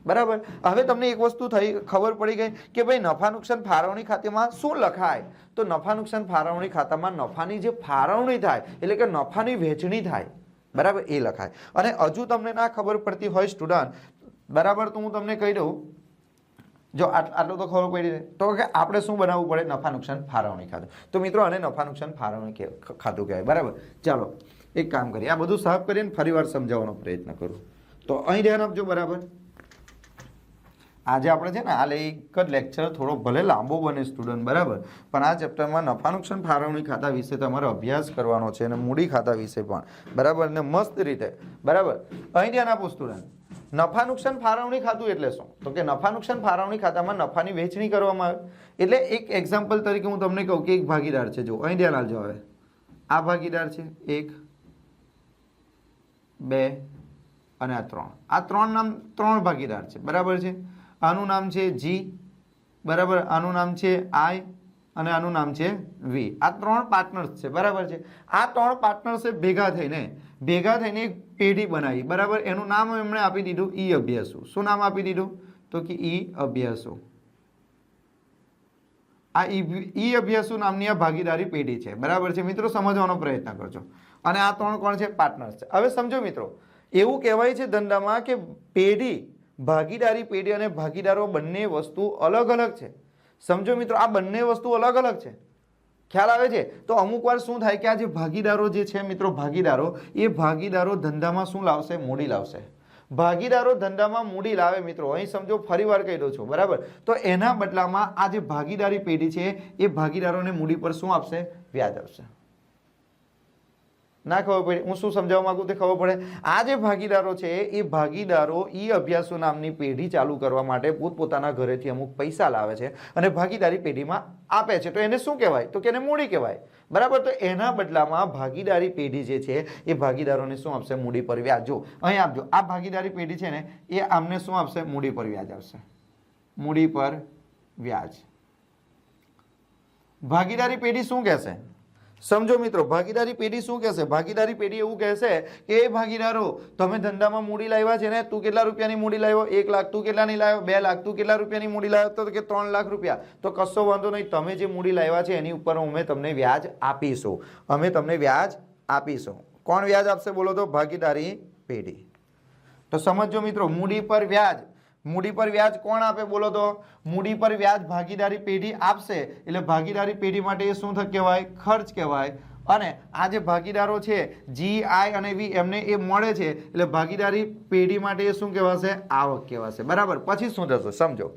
બરાબર. હવે તમને એક વસ્તુ ખબર પડી ગઈ કે ભાઈ નફા નુકસાન ફાળવણી ખાતામાં શું લખાય? તો નફા નુકસાન ફાળવણી ખાતામાં નફાની જે ફાળવણી થાય એટલે કે નફાની વહેંચણી થાય, બરાબર, એ લખાય. અને હજુ તમને ના ખબર પડતી હોય સ્ટુડન્ટ, બરાબર, તો હું તમને કહી દઉં. જો આટલું તો ખબર પડી તો કે આપણે શું બનાવવું પડે? નફા નુકસાન ફાળવણી ખાતું. તો મિત્રો આને નફા નુકસાન ફાળવણી ખાતું કહેવાય. બરાબર. ચાલો એક કામ કરીએ, આ બધું સાફ કરીને ફરીવાર સમજાવવાનો પ્રયત્ન કરું. તો અહીં ધ્યાન આપજો. બરાબર. આજે આપણે છે ને આ એક જ લેક્ચર થોડો ભલે લાંબો બને સ્ટુડન્ટ, બરાબર, પણ આ ચેપ્ટરમાં નફા નુકસાન ફાળવણી ખાતા વિશે તમારે અભ્યાસ કરવાનો છે અને મૂડી ખાતા વિશે પણ, બરાબર, ને મસ્ત રીતે. બરાબર. અહીં ધ્યાન આપો સ્ટુડન્ટ. નફા નુકસાન ફાળવણી ખાતું એટલે શું? તો કે નફા નુકસાન ફાળવણી ખાતામાં નફાની વહેંચણી કરવામાં આવે. એટલે એક એક્ઝામ્પલ તરીકે હું તમને કહું કે એક ભાગીદાર છે. જો અહીં ધ્યાન આપજો. હવે આ ભાગીદાર છે 1, 2 અને આ 3. આ 3 ભાગીદાર છે. બરાબર છે. આનું નામ છે જી, બરાબર, આનું નામ છે આઈ અને આનું નામ છે વી. આ 3 પાર્ટનર્સ છે. બરાબર છે. આ 3 પાર્ટનર્સે ભેગા થઈને એક પેઢી બનાવી. બરાબર. એનું નામ એમણે આપી દીધું ઈ અભ્યાસુ. શું નામ આપી દીધું? તો કે ઈ અભ્યાસુ. આ ઈ અભ્યાસુ નામની આ ભાગીદારી પેઢી છે. બરાબર છે. મિત્રો સમજવાનો પ્રયત્ન કરજો. અને આ 3 કોણ છે? પાર્ટનર્સ છે. હવે સમજો મિત્રો, એવું કહેવાય છે ધંધામાં કે પેઢી, ભાગીદારી પેઢી અને ભાગીદારો બંને વસ્તુ અલગ અલગ છે. સમજો મિત્રો, આ બંને વસ્તુ અલગ અલગ છે. ખ્યાલ આવે છે? તો અમુક વાર શું થાય કે આ જે ભાગીદારો જે છે મિત્રો, ભાગીદારો ધંધામાં શું લાવશે? મૂડી લાવશે. ભાગીદારો ધંધામાં મૂડી લાવે મિત્રો. અહીં સમજો, ફરી વાર કહી દઉં છું. બરાબર. તો એના બદલામાં આ જે ભાગીદારી પેઢી છે એ ભાગીદારોને મૂડી પર શું આપશે? વ્યાજ આપશે. ના ખબર પડી હું શું સમજાવવા માંગુ તે ખબર પડે? આ જે ભાગીદારો છે એ ભાગીદારો ઈ અભ્યાસુ નામની પેઢી ચાલુ કરવા માટે પોતપોતાના ઘરેથી અમુક પૈસા લાવે છે અને ભાગીદારી પેઢીમાં આપે છે. તો એને શું કહેવાય? તો કે એને મૂડી કહેવાય. બરાબર. તો એના બદલામાં ભાગીદારી પેઢી જે છે એ ભાગીદારોને શું આપશે? મૂડી પર વ્યાજ. જો અહીં આપજો, આ ભાગીદારી પેઢી છે ને એ આમને શું આપશે? મૂડી પર વ્યાજ આપશે. મૂડી પર વ્યાજ. ભાગીદારી પેઢી શું કહેશે? સમજો મિત્રો, ભાગીદારી પેઢી શું કહેશે? ભાગીદારી પેઢી એવું કહેશે કે એ ભાગીદારો, તમે ધંધામાં મૂડી લાવ્યા છે ને, તું કેટલા રૂપિયાની મૂડી લાવ્યો? 1 લાખ. તું કેટલાની લાવ્યો? 2 લાખ. તું કેટલા રૂપિયાની મૂડી લાવ્યો? તો કે 3 લાખ રૂપિયા. તો કશો વાંધો નહીં, તમે જે મૂડી લાવ્યા છે એની ઉપર અમે તમને વ્યાજ આપીશું. અમે તમને વ્યાજ આપીશું. કોણ વ્યાજ આપશે બોલો તો? ભાગીદારી પેઢી. તો સમજો મિત્રો, મૂડી પર વ્યાજ. મૂડી પર વ્યાજ કોણ આપે બોલો તો? મૂડી પર વ્યાજ ભાગીદારી પેઢી આપશે. એટલે ભાગીદારી પેઢી માટે એ શું કહેવાય? ખર્ચ કહેવાય. અને આ જે ભાગીદારો છે જી, આઈ અને વી, એમને એ મળે છે એટલે ભાગીદારી પેઢી માટે એ શું કહેવાશે? આવક કહેવાશે. બરાબર. પછી શું થશે સમજો.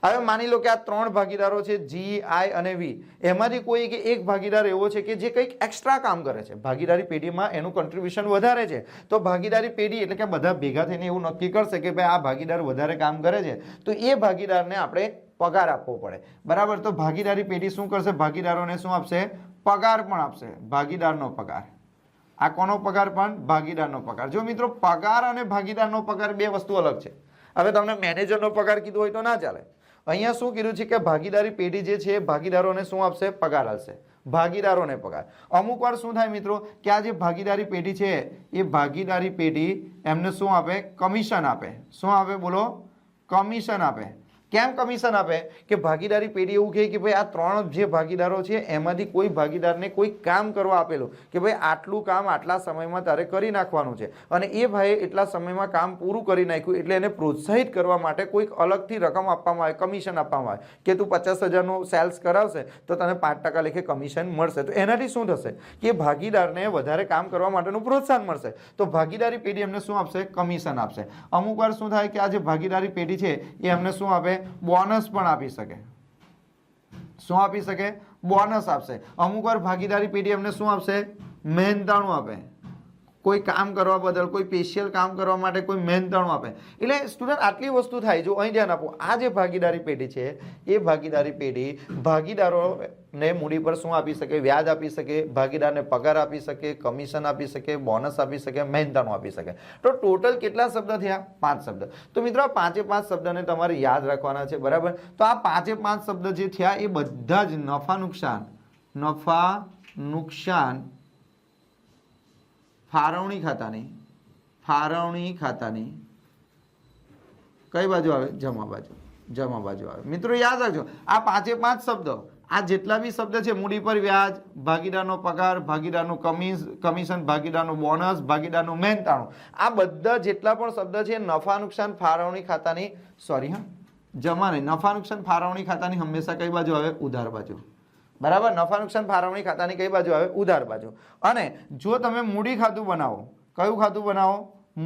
હવે માની લો કે આ 3 ભાગીદારો છે જી, આઈ અને વી. એમાંથી કોઈ એક ભાગીદાર એવો છે કે જે કંઈક એક્સ્ટ્રા કામ કરે છે. ભાગીદારી પેઢીમાં એનું કોન્ટ્રીબ્યુશન વધારે છે. તો ભાગીદારી પેઢી એટલે કે બધા ભેગા થઈને એવું નક્કી કરશે કે ભાઈ આ ભાગીદાર વધારે કામ કરે છે તો એ ભાગીદારને આપણે પગાર આપવો પડે. બરાબર. તો ભાગીદારી પેઢી શું કરશે? ભાગીદારોને શું આપશે? પગાર પણ આપશે. ભાગીદારનો પગાર. આ કોનો પગાર? પણ ભાગીદારનો પગાર. જો મિત્રો, પગાર અને ભાગીદારનો પગાર બે વસ્તુ અલગ છે. હવે તમને મેનેજરનો પગાર કીધું હોય તો ના ચાલે. અહીંયા શું કીધું છે કે ભાગીદારી પેઢી જે છે ભાગીદારોને શું આપશે? પગાર આપશે. ભાગીદારોને પગાર. અમુક વાર શું થાય મિત્રો કે આ જે ભાગીદારી પેઢી છે એ ભાગીદારી પેઢી એમને શું આપે? કમિશન આપે. શું આપે બોલો? કમિશન આપે. કેમ કમિશન આપે કે ભાગીદારી પેઢી એવું કહે કે ભાઈ આ 3 જે ભાગીદારો છે એમાંથી કોઈ ભાગીદારને કોઈ કામ કરવા આપેલું કે ભાઈ આટલું કામ આટલા સમયમાં તારે કરી નાખવાનું છે અને એ ભાઈએ એટલા સમયમાં કામ પૂરું કરી નાખ્યું એટલે એને પ્રોત્સાહિત કરવા માટે કોઈક અલગથી રકમ આપવામાં આવે, કમિશન આપવામાં આવે કે તું 50,000નું સેલ્સ કરાવશે તો તને 5% લેખે કમિશન મળશે. તો એનાથી શું થશે કે ભાગીદારને વધારે કામ કરવા માટેનું પ્રોત્સાહન મળશે. તો ભાગીદારી પેઢી એમને શું આપશે? કમિશન આપશે. અમુક વાર શું થાય કે આ જે ભાગીદારી પેઢી છે એ એમને શું આપે? બોનસ પણ આપી શકે. શું આપી શકે? બોનસ આપશે. અમુક વાર ભાગીદારી પેઢી એમને શું આપશે? મહેનતાણું આપે. કોઈ કામ કરવા બદલ, કોઈ સ્પેશિયલ કામ કરવા માટે કોઈ મહેનતાણું આપે. એટલે સ્ટુડન્ટ આટલી વસ્તુ થાય. જો અહીં ધ્યાન આપો, આ જે ભાગીદારી પેઢી છે એ ભાગીદારી પેઢી ભાગીદારોને મૂડી પર શું આપી શકે? વ્યાજ આપી શકે, ભાગીદારને પગાર આપી શકે, કમિશન આપી શકે, બોનસ આપી શકે, મહેનતાણું આપી શકે. તો ટોટલ કેટલા શબ્દ થયા? 5 શબ્દ. તો મિત્રો આ 5 શબ્દને તમારે યાદ રાખવાના છે, બરાબર? તો આ 5 શબ્દ જે થયા એ બધા જ નફા નુકસાન ફાળવણી ખાતાની કઈ બાજુ આવે? જમા બાજુ આવે. મિત્રો યાદ રાખજો આ 5 શબ્દો, આ જેટલા બી શબ્દ છે, મૂડી પર વ્યાજ, ભાગીદારનો પગાર, ભાગીદારનું કમિશન, ભાગીદારનું બોનસ, ભાગીદારનું મહેનતાણું, આ બધા જેટલા પણ શબ્દ છે નફા નુકસાન ફાળવણી ખાતાની જમા નહીં, નફા નુકસાન ફાળવણી ખાતાની હંમેશા કઈ બાજુ આવે? ઉધાર બાજુ. બરાબર? નફા નુકસાન ફાળવણી ખાતાની કઈ બાજુ આવે? ઉધાર બાજુ. અને જો તમે મૂડી ખાતું બનાવો, કયું ખાતું બનાવો?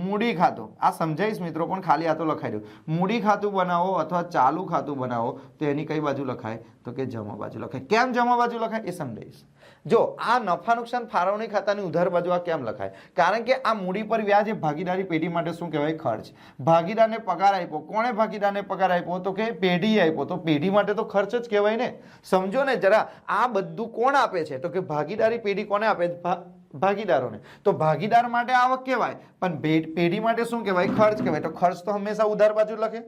મૂડી ખાતું. આ સમજાઈશ મિત્રો, પણ ખાલી આ તો લખાઈ દો. મૂડી ખાતું બનાવો અથવા ચાલુ ખાતું બનાવો તો એની કઈ બાજુ લખાય? તો કે જમા બાજુ લખાય. કેમ જમા બાજુ લખાય એ સમજાઈશ. જો આ નફા નુકસાન ફાળવણી ખાતાની ઉધાર બાજુ આ કેમ લખાય? કારણ કે આ મૂડી પર વ્યાજ એ ભાગીદારી પેઢી માટે શું કહેવાય? ખર્ચ. ભાગીદારને પગાર આપ્યો. કોણે ભાગીદારને પગાર આપ્યો? તો કે પેઢીએ આપ્યો. તો પેઢી માટે તો ખર્ચ જ કહેવાય ને. સમજો ને જરા, આ બધું કોણ આપે છે? તો કે ભાગીદારી પેઢી કોને આપે? ભાગીદારોને. તો ભાગીદાર માટે આવક કહેવાય, પણ પેઢી માટે શું કહેવાય? ખર્ચ કહેવાય. તો ખર્ચ તો હંમેશા ઉધાર બાજુ લખે.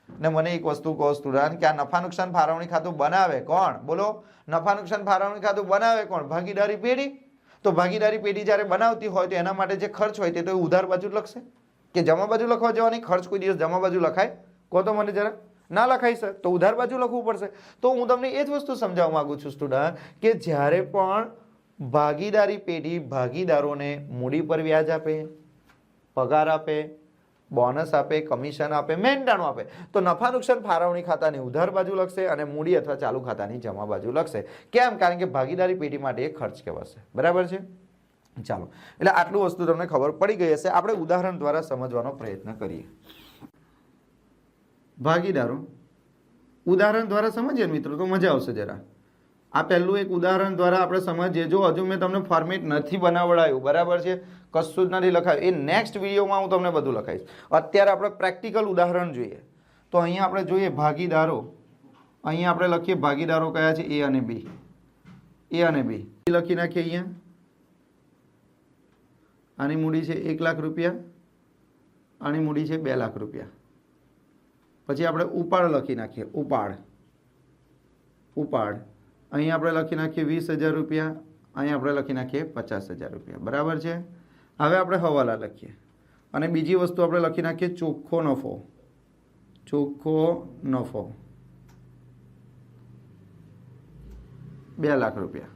ને મને એક વસ્તુ કહો સ્ટુડન્ટ, કે આ નફા નુકસાન ફાળવણી ખાતું બનાવે કોણ? બોલો. નફા નુકસાન ફાળવણી ખાતું બનાવે કોણ? ભાગીદારી પેઢી. તો ભાગીદારી પેઢી જ્યારે બનાવતી હોય તો એના માટે જે ખર્ચ હોય તે તો ઉધાર બાજુ લખશે કે જમા બાજુ લખવા જવાની? ખર્ચ કોઈ દિવસ જમા બાજુ લખાય? કહો તો મને જરા. ના લખાય સર. તો ઉધાર બાજુ લખવું પડશે. તો હું તમને એ જ વસ્તુ સમજાવવા માંગુ છું સ્ટુડન્ટ, કે જ્યારે પણ ભાગીદારી પેઢી ભાગીદારોને મૂડી પર વ્યાજ આપે, પગાર આપે, બોનસ આપે, કમિશન આપે, મહેનતાણું આપે, તો નફા નુકસાન ફાળવણી ખાતાની ઉધાર બાજુ લખશે અને મૂડી અથવા ચાલુ ખાતાની જમા બાજુ લખશે. કેમ? કારણ કે ભાગીદારી પેઢી માટે એ ખર્ચ કહેવાશે. બરાબર છે? ચાલો, એટલે આટલું વસ્તુ તમને ખબર પડી ગઈ હશે. આપણે ઉદાહરણ દ્વારા સમજવાનો પ્રયત્ન કરીએ. ભાગીદારો ઉદાહરણ દ્વારા સમજીએ મિત્રો તો મજા આવશે જરા. આ પહેલું એક ઉદાહરણ દ્વારા આપણે સમજીએ. જો હજુ મેં તમને ફોર્મેટ નથી બનાવડાયું, બરાબર છે, કશું જ નથી લખાયું. એ નેક્સ્ટ વિડીયોમાં હું તમને બધું લખાઈશ. અત્યારે આપણે પ્રેક્ટિકલ ઉદાહરણ જોઈએ. તો અહીંયા આપણે જોઈએ ભાગીદારો. અહીંયા આપણે લખીએ ભાગીદારો કયા છે? એ અને બી. એ અને બી લખી નાખીએ. અહીંયા આની મૂડી છે 1 લાખ રૂપિયા, આની મૂડી છે 2 લાખ રૂપિયા. પછી આપણે ઉપાડ લખી નાખીએ. ઉપાડ અહીં આપણે લખી નાખીએ 20,000 રૂપિયા, અહીં આપણે લખી નાખીએ 50,000 રૂપિયા. બરાબર છે? હવે આપણે હવાલા લખીએ અને બીજી વસ્તુ આપણે લખી નાખીએ ચોખ્ખો નફો. 2 લાખ રૂપિયા.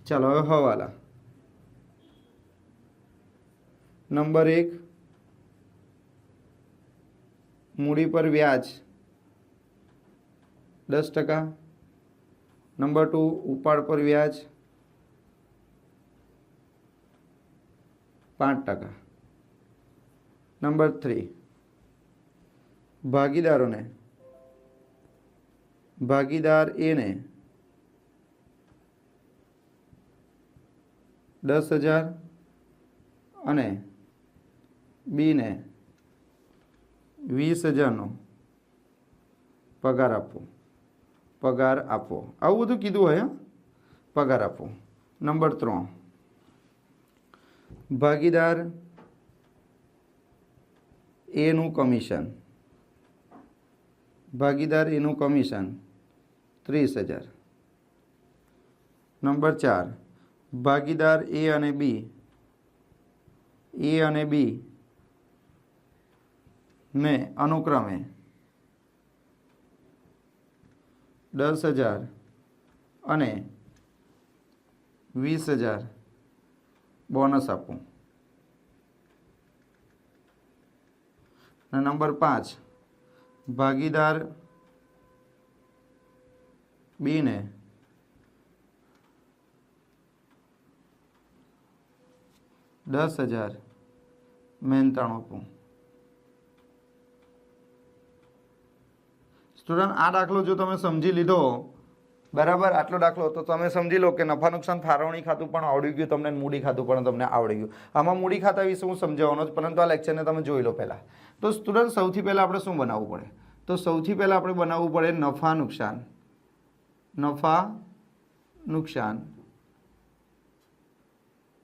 ચાલો હવે હવાલા. નંબર 1 મૂડી પર વ્યાજ 10%. નંબર 2 ઉપાડ પર વ્યાજ 5%. નંબર 3 ભાગીદાર એને 10,000 અને બીને 20,000નો પગાર આપવો. આવું બધું કીધું હોય. પગાર આપવો. નંબર 3 ભાગીદાર એનું કમિશન. 30,000. નંબર 4 ભાગીદાર એ અને બી ને અનુક્રમે 10,000 અને 20,000 બોનસ આપવું. અને નંબર 5 ભાગીદાર બી ને 10,000 મહેનતાણું આપવું. સ્ટુડન્ટ આ દાખલો જો તમે સમજી લીધો બરાબર, આટલો દાખલો તો તમે સમજી લો કે નફા નુકસાન ફાળવણી ખાતું પણ આવડી ગયું તમને, મૂડી ખાતું પણ તમને આવડી ગયું. આમાં મૂડી ખાતા વિશે હું સમજાવવાનો જ, પરંતુ આ લેક્ચરને તમે જોઈ લો પહેલાં. તો સ્ટુડન્ટ સૌથી પહેલાં આપણે શું બનાવવું પડે? તો સૌથી પહેલાં આપણે બનાવવું પડે નફા નુકસાન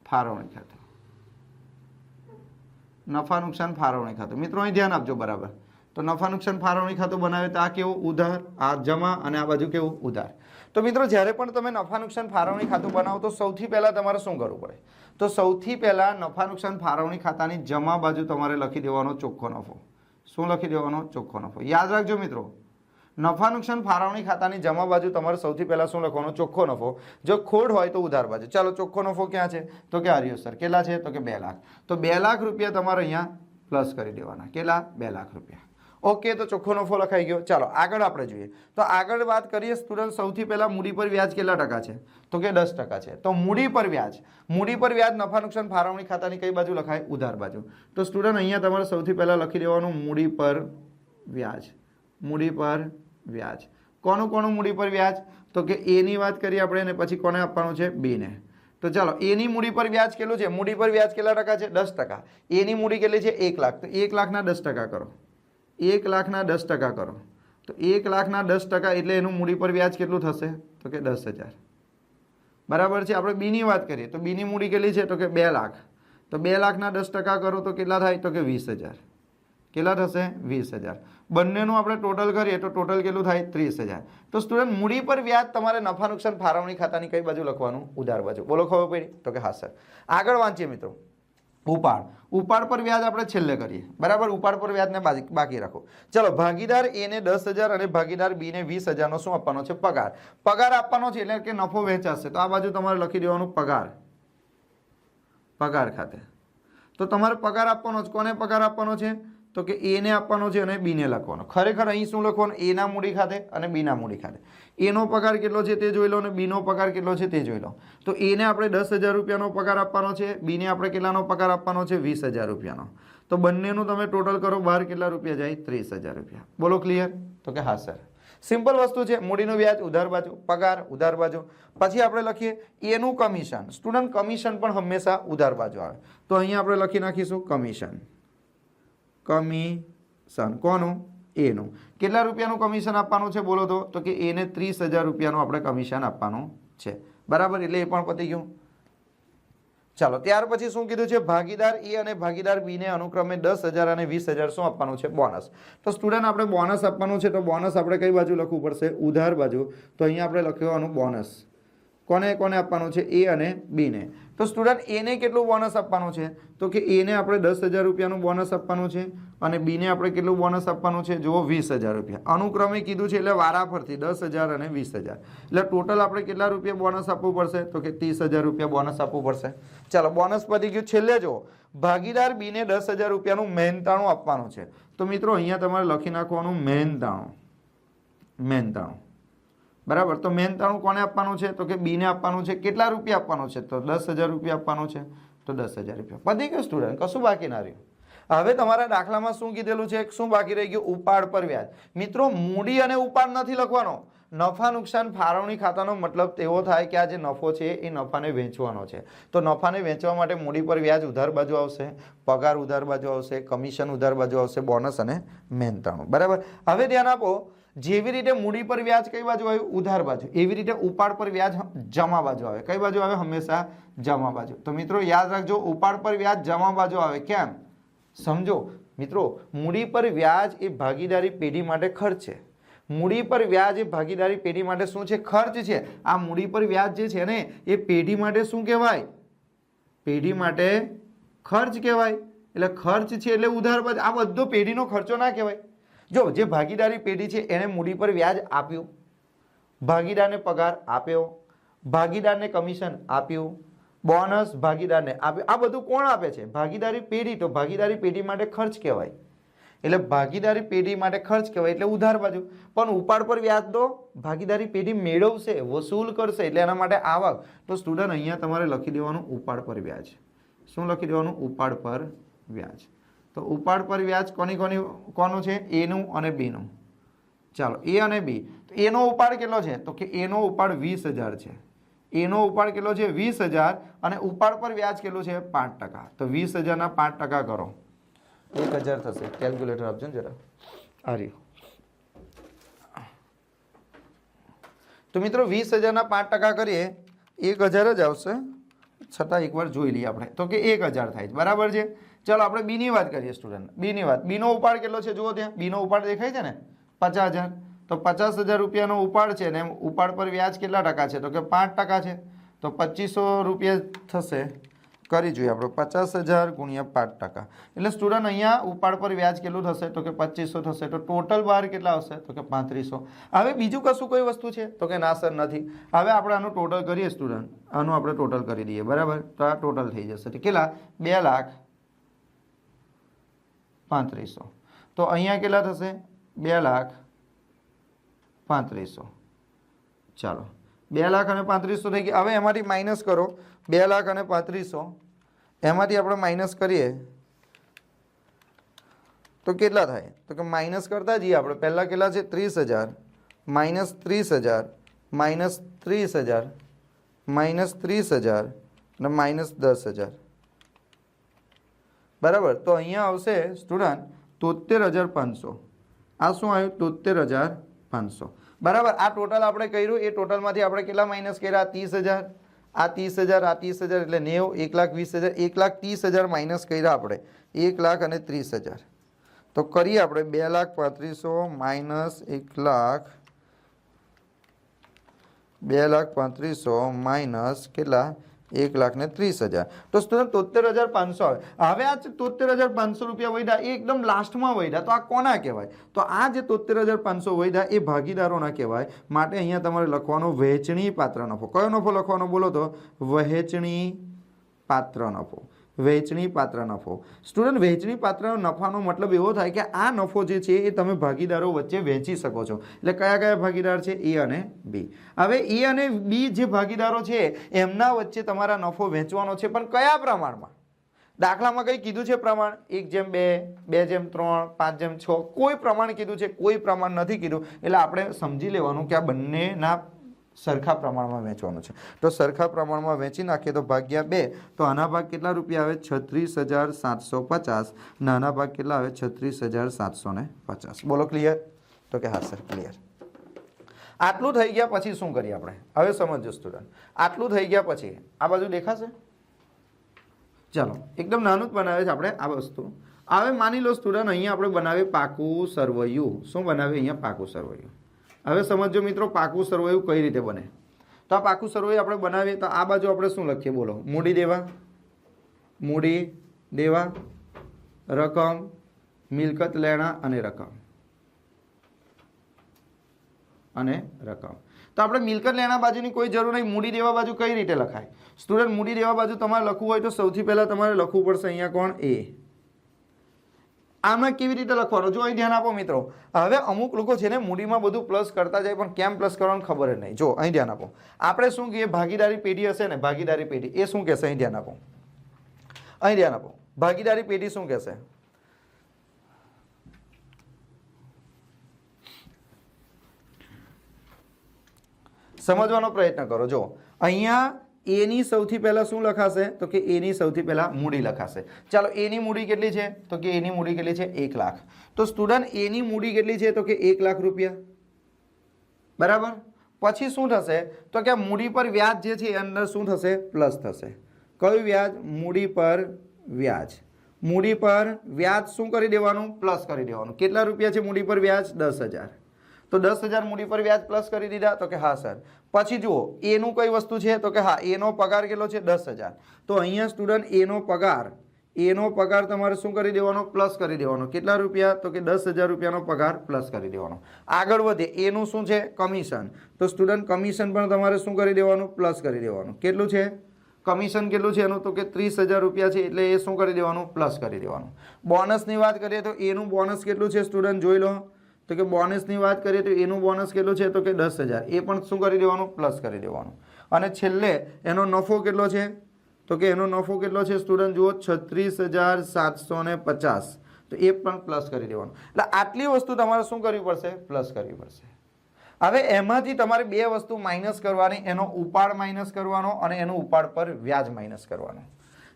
ફાળવણી ખાતું. નફા નુકસાન ફાળવણી ખાતું. મિત્રો અહીં ધ્યાન આપજો બરાબર. તો નફા નુકસાન ફાળવણી ખાતું બનાવે તો આ કેવું ઉધાર, આ જમા અને આ બાજુ કેવું ઉધાર. તો મિત્રો જ્યારે પણ તમે નફા નુકસાન ફાળવણી ખાતું બનાવો તો સૌથી પહેલાં તમારે શું કરવું પડે? તો સૌથી પહેલાં નફા નુકસાન ફાળવણી ખાતાની જમા બાજુ તમારે લખી દેવાનો ચોખ્ખો નફો. શું લખી દેવાનો? ચોખ્ખો નફો. યાદ રાખજો મિત્રો, નફા નુકસાન ફાળવણી ખાતાની જમા બાજુ તમારે સૌથી પહેલાં શું લખવાનો? ચોખ્ખો નફો. જો ખોટ હોય તો ઉધાર બાજુ. ચાલો ચોખ્ખો નફો ક્યાં છે? તો કે આર્યો સર કેટલા છે? તો કે 2 લાખ. તો 2 લાખ રૂપિયા તમારે અહીંયા પ્લસ કરી દેવાના. કેટલા? 2 લાખ રૂપિયા. ઓકે, તો ચોખ્ખો નફો લખાઈ ગયો. ચાલો આગળ આપણે જોઈએ. તો આગળ વાત કરીએ સ્ટુડન્ટ, સૌથી પહેલાં મૂડી પર વ્યાજ કેટલા ટકા છે? તો કે 10% છે. તો મૂડી પર વ્યાજ નફા નુકસાન ફાળવણી ખાતાની કઈ બાજુ લખાય? ઉધાર બાજુ. તો સ્ટુડન્ટ અહીંયા તમારે સૌથી પહેલાં લખી દેવાનું મૂડી પર વ્યાજ. કોનું મૂડી પર વ્યાજ? તો કે એ ની વાત કરીએ આપણે, અને પછી કોને આપવાનું છે? બી ને. તો ચાલો એની મૂડી પર વ્યાજ કેટલું છે? મૂડી પર વ્યાજ કેટલા ટકા છે? 10%. એની મૂડી કેટલી છે? 1 લાખ. તો 1 લાખના 10% કરો. 1 લાખના 10% કરો. તો 1 લાખના 10% એટલે એનું મૂડી પર વ્યાજ કેટલું થશે? તો કે 10,000. બરાબર છે. આપણે બીની વાત કરીએ તો બીની મૂડી કેટલી છે? તો કે 2 લાખ. તો 2 લાખના 10% કરો તો કેટલા થાય? તો કે 20,000. કેટલા થશે? 20,000. બંનેનું આપણે ટોટલ કરીએ તો ટોટલ કેટલું થાય? 30,000. તો સ્ટુડન્ટ મૂડી પર વ્યાજ તમારે નફા નુકસાન ફાળવણી ખાતાની કઈ બાજુ લખવાનું? ઉધાર બાજુ. બોલો ખબર પડી? તો કે હા સર. આગળ વાંચીએ મિત્રો. ઉપાડ પર વ્યાજ આપણે છેલ્લે કરીએ બરાબર. ઉપાડ પર વ્યાજને બાકી રાખો. ચલો ભાગીદાર એ ને 10,000 અને ભાગીદાર બી ને 20,000 નો શું આપવાનો છે? પગાર આપવાનો છે, એટલે કે નફો વહેંચાશે. તો આ બાજુ તમારે લખી દેવાનું પગાર ખાતે. તો તમારે પગાર આપવાનો છે. કોને પગાર આપવાનો છે? તો કે એ ને આપવાનો છે અને બી ને લખવાનો. ખરેખર અહીં શું લખવાનું? એ ના મૂડી ખાતે અને બી ના મૂડી ખાતે. એનો પગાર કેટલો છે તે જોઈ લો, અને બી નો પગાર કેટલો છે તે જોઈ લો. તો એ ને આપણે 10,000 રૂપિયાનો પગાર આપવાનો છે, બી ને આપણે કેટલાનો પગાર આપવાનો છે? 20,000 રૂપિયાનો. તો બંનેનું તમે ટોટલ કરો, બહાર કેટલા રૂપિયા જાય? 30,000 રૂપિયા. બોલો ક્લિયર? તો કે હા સર. સિમ્પલ વસ્તુ છે. મૂડીનું વ્યાજ ઉધાર બાજુ, પગાર ઉધાર બાજુ. પછી આપણે લખીએ એનું કમિશન. સ્ટુડન્ટ કમિશન પણ હંમેશા ઉધાર બાજુ આવે. તો અહીંયા આપણે લખી નાખીશું કમિશન. કોનું? એનું. કેટલા રૂપિયાનું કમિશન આપવાનું છે બોલો તો કે એને 30,000 રૂપિયાનું આપણે કમિશન આપવાનું છે. બરાબર, એટલે એ પણ પતી ગયું. ચાલો ત્યાર પછી શું કીધું છે? ભાગીદાર એ અને ભાગીદાર બી ને અનુક્રમે 10,000 અને 20,000 શું આપવાનું છે? બોનસ. તો સ્ટુડન્ટ આપણે બોનસ આપવાનું છે, તો બોનસ આપણે કઈ બાજુ લખવું પડશે? ઉધાર બાજુ. તો અહીંયા આપણે લખવાનું બોનસ. કોને આપવાનું છે? એ અને બી ને. તો સ્ટુડન્ટ એ ને કેટલું બોનસ આપવાનું છે? તો કે એ ને આપણે 10,000 રૂપિયાનું બોનસ આપવાનું છે, અને બી ને આપણે કેટલું બોનસ આપવાનું છે? જુઓ 20,000 રૂપિયા. અનુક્રમે કીધું છે એટલે વારાફરતી 10,000 અને 20,000. એટલે ટોટલ આપણે કેટલા રૂપિયા બોનસ આપવું પડશે? તો કે 30,000 રૂપિયા બોનસ આપવું પડશે. ચાલો બોનસ પતી ગયું. છેલ્લે જો ભાગીદાર બી ને 10,000 રૂપિયાનું મહેનતાણું આપવાનું છે. તો મિત્રો અહીંયા તમારે લખી નાખવાનું મહેનતાણું. બરાબર. તો મહેનતાણું કોને આપવાનું છે? તો કે બી ને આપવાનું છે. કેટલા રૂપિયા આપવાનું છે? તો 10,000 રૂપિયા આપવાનું છે. તો 10,000 રૂપિયા. પતી ગયું સ્ટુડન્ટ, કશું બાકી ના રહ્યું. હવે તમારા દાખલામાં શું કીધેલું છે? શું બાકી રહી ગયું? ઉપાડ પર વ્યાજ. મિત્રો મૂડી અને ઉપાડ નથી લખવાનો. નફા નુકસાન ફાળવણી ખાતાનો મતલબ તેવો થાય કે આ જે નફો છે એ નફાને વેચવાનો છે. તો નફાને વેચવા માટે મૂડી પર વ્યાજ ઉધાર બાજુ આવશે, પગાર ઉધાર બાજુ આવશે, કમિશન ઉધાર બાજુ આવશે, બોનસ અને મહેનતાણું. બરાબર. હવે ધ્યાન આપો, જેવી રીતે મૂડી પર વ્યાજ કઈ બાજુ આવ્યું? ઉધાર બાજુ. એવી રીતે ઉપાડ પર વ્યાજ જમા બાજુ આવે. કઈ બાજુ આવે? હંમેશા જમા બાજુ. તો મિત્રો યાદ રાખજો, ઉપાડ પર વ્યાજ જમા બાજુ આવે. કેમ? સમજો મિત્રો, મૂડી પર વ્યાજ એ ભાગીદારી પેઢી માટે ખર્ચ છે. મૂડી પર વ્યાજ એ ભાગીદારી પેઢી માટે શું છે? ખર્ચ છે. આ મૂડી પર વ્યાજ જે છે ને એ પેઢી માટે શું કહેવાય? પેઢી માટે ખર્ચ કહેવાય. એટલે ખર્ચ છે એટલે ઉધાર બાજુ. આ બધો પેઢીનો ખર્ચો ના કહેવાય. જો જે ભાગીદારી પેઢી છે એને મૂડી પર વ્યાજ આપ્યું, ભાગીદારને પગાર આપ્યો, ભાગીદારને કમિશન આપ્યું, બોનસ ભાગીદારને આપ્યું. આ બધું કોણ આપે છે? ભાગીદારી પેઢી. તો ભાગીદારી પેઢી માટે ખર્ચ કહેવાય. એટલે ભાગીદારી પેઢી માટે ખર્ચ કહેવાય એટલે ઉધાર બાજુ. પણ ઉપાડ પર વ્યાજ તો ભાગીદારી પેઢી મેળવશે, વસૂલ કરશે, એટલે એના માટે આવક. તો સ્ટુડન્ટ અહીંયા તમારે લખી દેવાનું ઉપાડ પર વ્યાજ. શું લખી દેવાનું? ઉપાડ પર વ્યાજ. તો ઉપાડ પર વ્યાજ કોનું છે? એનું અને બીનું. ચાલો, એ અને બી. તો એનો ઉપાડ કેટલો છે? તો કે એનો ઉપાડ 20,000 છે. એનો ઉપાડ કેટલો છે? 20,000. અને ઉપાડ પર વ્યાજ કેટલું છે? 5%. તો 20,000 ના 5% કરો, 1,000 થશે. કેલ્ક્યુલેટર આપજો ને જરા. આ રહ્યું. તો મિત્રો 20,000 ના 5% કરીએ 1,000 જ આવશે. છતાં એકવાર જોઈ લઈએ આપણે. તો કે 1,000 થાય. બરાબર છે. ચાલો આપણે બીની વાત કરીએ સ્ટુડન્ટ. બીની વાત. બીનો ઉપાડ કેટલો છે? જુઓ ત્યાં બીનો ઉપાડ દેખાય છે ને, 50,000. તો 50,000 રૂપિયાનો ઉપાડ છે ને ઉપાડ પર વ્યાજ કેટલા ટકા છે? તો કે 5% છે. તો 2,500 રૂપિયા થશે. કરી જોઈએ આપણે 50,000 ગુણ્યા 5%. એટલે સ્ટુડન્ટ અહીંયા ઉપાડ પર વ્યાજ કેટલું થશે? તો કે 2,500 થશે. તો ટોટલ બહાર કેટલા આવશે? તો કે 3,500. હવે બીજું કશું કોઈ વસ્તુ છે? તો કે ના સર નથી. હવે આપણે આનું ટોટલ કરીએ સ્ટુડન્ટ. આનું આપણે ટોટલ કરી દઈએ. બરાબર. તો આ ટોટલ થઈ જશે કેટલા? 2,35,000. તો અહીંયા કેટલા થશે? 2,35,000. ચાલો, 2,35,000 થઈ ગયા. હવે એમાંથી માઇનસ કરો. 2,35,000 એમાંથી આપણે માઇનસ કરીએ તો કેટલા થાય? તો કે માઇનસ કરતા જઈએ આપણે. પહેલાં કેટલા છે? 30,000 માઇનસ 30,000 માઇનસ 30,000 માઇનસ 30,000 અને માઇનસ 10,000. બરાબર. તો અહીંયા આવશે સ્ટુડન્ટ 73,500. આ શું આવ્યું? 73,500. બરાબર. આ ટોટલ આપણે કર્યું. એ ટોટલમાંથી આપણે કેટલા માઇનસ કર્યા? 30,000. આ 30,000 આ 30,000 એટલે 90. 1,20,000 1,30,000 માઇનસ કર્યા આપણે. 1,30,000. તો કરીએ આપણે 2,35,000 માઇનસ 2,35,000 માઇનસ કેટલા? 1,30,000. તો સ્ટુડન્ટ 73,500 આવે. હવે આ 73,500 રૂપિયા વધ્યા એ એકદમ લાસ્ટમાં વધ્યા. તો આ કોના કહેવાય? તો આ જે 73,500 વધ્યા એ ભાગીદારોના કહેવાય. માટે અહીંયા તમારે લખવાનો વહેંચણી પાત્ર નફો. કયો નફો લખવાનો? બોલો તો વહેંચણી પાત્ર નફો. વહેંચણી પાત્ર નફો. સ્ટુડન્ટ વહેંચણી પાત્ર નફાનો મતલબ એવો થાય કે આ નફો જે છે એ તમે ભાગીદારો વચ્ચે વહેંચી શકો છો. એટલે કયા કયા ભાગીદાર છે? એ અને બી. હવે એ અને બી જે ભાગીદારો છે એમના વચ્ચે તમારા નફો વહેંચવાનો છે, પણ કયા પ્રમાણમાં? દાખલામાં કઈ કીધું છે પ્રમાણ? 1:2, 2:3, 5:6 કોઈ પ્રમાણ કીધું છે? કોઈ પ્રમાણ નથી કીધું. એટલે આપણે સમજી લેવાનું કે આ બંનેના સરખા પ્રમાણમાં વેચવાનું છે. તો સરખા પ્રમાણમાં વેચી નાખીએ તો ભાગ્યા 2. તો આના ભાગ કેટલા રૂપિયા આવે? 36,750. નાના ભાગ કેટલા આવે? 36,750. બોલો ક્લિયર? તો કે હા સર ક્લિયર. આટલું થઈ ગયા પછી શું કરીએ આપણે? હવે સમજો સ્ટુડન્ટ. આટલું થઈ ગયા પછી આ બાજુ દેખાશે? ચાલો, એકદમ નાનું જ બનાવે છે આપણે આ વસ્તુ. હવે માની લો સ્ટુડન્ટ અહીંયા આપણે બનાવીએ પાકું સરવૈયું. શું બનાવીએ? અહીંયા પાકું સરવૈયું. હવે સમજો મિત્રો પાકું સરવૈયું કઈ રીતે બને. તો આ પાકું સરવૈયું આપણે બનાવીએ તો આ બાજુ આપણે શું લખીએ? બોલો. મૂડી દેવા, રકમ, મિલકત લેણા અને રકમ. તો આપણે મિલકત લેણા બાજુની કોઈ જરૂર નહીં. મૂડી દેવા બાજુ કઈ રીતે લખાય? સ્ટુડન્ટ મૂડી દેવા બાજુ તમારે લખવું હોય તો સૌથી પહેલા તમારે લખવું પડશે અહીંયા કોણ? એ. આમાં કેવી રીતે લખવાનું? જો અહીં ધ્યાન આપો મિત્રો. હવે અમુક લોકો છે ને મૂડીમાં બધું પ્લસ કરતા જાય પણ કેમ પ્લસ કરવાનું ખબર જ નહીં. જો અહીં ધ્યાન આપો. આપણે શું કહીએ? ભાગીદારી પેઢી હશે ને, ભાગીદારી પેઢી એ શું કહેશે? અહીં ધ્યાન આપો. અહીં ધ્યાન આપો. ભાગીદારી પેઢી શું કહેશે? સમજવાનો પ્રયત્ન કરો. જો અહીંયા એની સૌથી પહેલા શું લખાશે? તો કે એની સૌથી પહેલા મૂડી લખાશે. ચાલો, એની મૂડી કેટલી છે? તો કે એની મૂડી કેટલી છે? 1 લાખ. તો સ્ટુડન્ટ એની મૂડી કેટલી છે? તો કે 1 લાખ રૂપિયા. બરાબર. પછી શું થશે? તો કે મૂડી પર વ્યાજ જે છે એ અંદર શું થશે? પ્લસ થશે. કયું વ્યાજ? મૂડી પર વ્યાજ. મૂડી પર વ્યાજ શું કરી દેવાનું? પ્લસ કરી દેવાનું. કેટલા રૂપિયા છે મૂડી પર વ્યાજ? 10,000. તો 10,000 મૂડી પર વ્યાજ પ્લસ કરી દીધા. તો કે હા સર. પછી જુઓ એનું કઈ વસ્તુ છે? તો કે હા એનો પગાર કેટલો છે? 10,000. તો અહીંયા સ્ટુડન્ટ એનો પગાર એનો પગાર તમારે શું કરી દેવાનો? પ્લસ કરી દેવાનો. કેટલા રૂપિયા? તો કે 10,000 રૂપિયાનો પગાર પ્લસ કરી દેવાનો. આગળ વધે, એનું શું છે? કમિશન. તો સ્ટુડન્ટ કમિશન પણ તમારે શું કરી દેવાનું? પ્લસ કરી દેવાનું. કેટલું છે કમિશન? કેટલું છે એનું? તો કે 30,000 રૂપિયા છે, એટલે એ શું કરી દેવાનું? પ્લસ કરી દેવાનું. બોનસની વાત કરીએ તો એનું બોનસ કેટલું છે સ્ટુડન્ટ? જોઈ લો. તો કે બોનસની વાત કરીએ તો એનું બોનસ કેટલું છે? તો કે 10,000. એ પણ શું કરી દેવાનું? પ્લસ કરી દેવાનું. અને છેલ્લે એનો નફો કેટલો છે? તો કે એનો નફો કેટલો છે સ્ટુડન્ટ? જુઓ 36,750. તો એ પણ પ્લસ કરી દેવાનું. એટલે આટલી વસ્તુ તમારે શું કરવી પડશે? પ્લસ કરવી પડશે. હવે એમાંથી તમારે બે વસ્તુ માઇનસ કરવાની, એનો ઉપાડ માઇનસ કરવાનો અને એનો ઉપાડ પર વ્યાજ માઇનસ કરવાનો.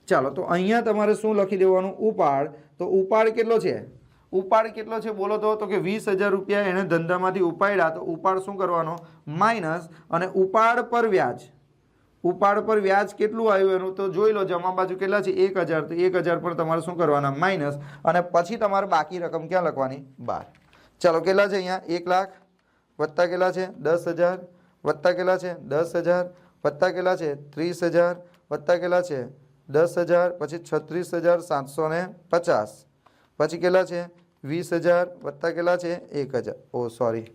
ચાલો, તો અહીંયા તમારે શું લખી દેવાનું? ઉપાડ. તો ઉપાડ કેટલો છે? ઉપાડ કેટલો છે બોલો તો? તો કે 20,000 રૂપિયા એને ધંધામાંથી ઉપાડ્યા, તો ઉપાડ શું કરવાનો? માઇનસ. અને ઉપાડ પર વ્યાજ, ઉપાડ પર વ્યાજ કેટલું આવ્યું એનું? તો જોઈ લો, જમા બાજુ કેટલા છે? 1,000. તો 1,000 પર તમારે શું કરવાના? માઇનસ. અને પછી તમારે બાકી રકમ ક્યાં લખવાની? 12. ચાલો, કેટલા છે અહીંયા? 1 લાખ વત્તા કેટલા છે? 10,000 વત્તા કેટલા છે? 10,000 વત્તા કેટલા છે? 30,000 વત્તા કેટલા છે? 10,000 પછી 36,750 પછી કેટલા છે? 20,000 વત્તા કેટલા છે? 1,000. ઓ સોરી,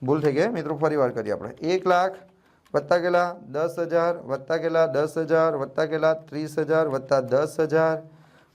ભૂલ થઈ ગઈ મિત્રો, ફરી વાર કરીએ આપણે. 1 લાખ વત્તા કેટલા? 10,000 વત્તા કેટલા? 10,000 વત્તા કેટલા? 30,000 વત્તા 10,000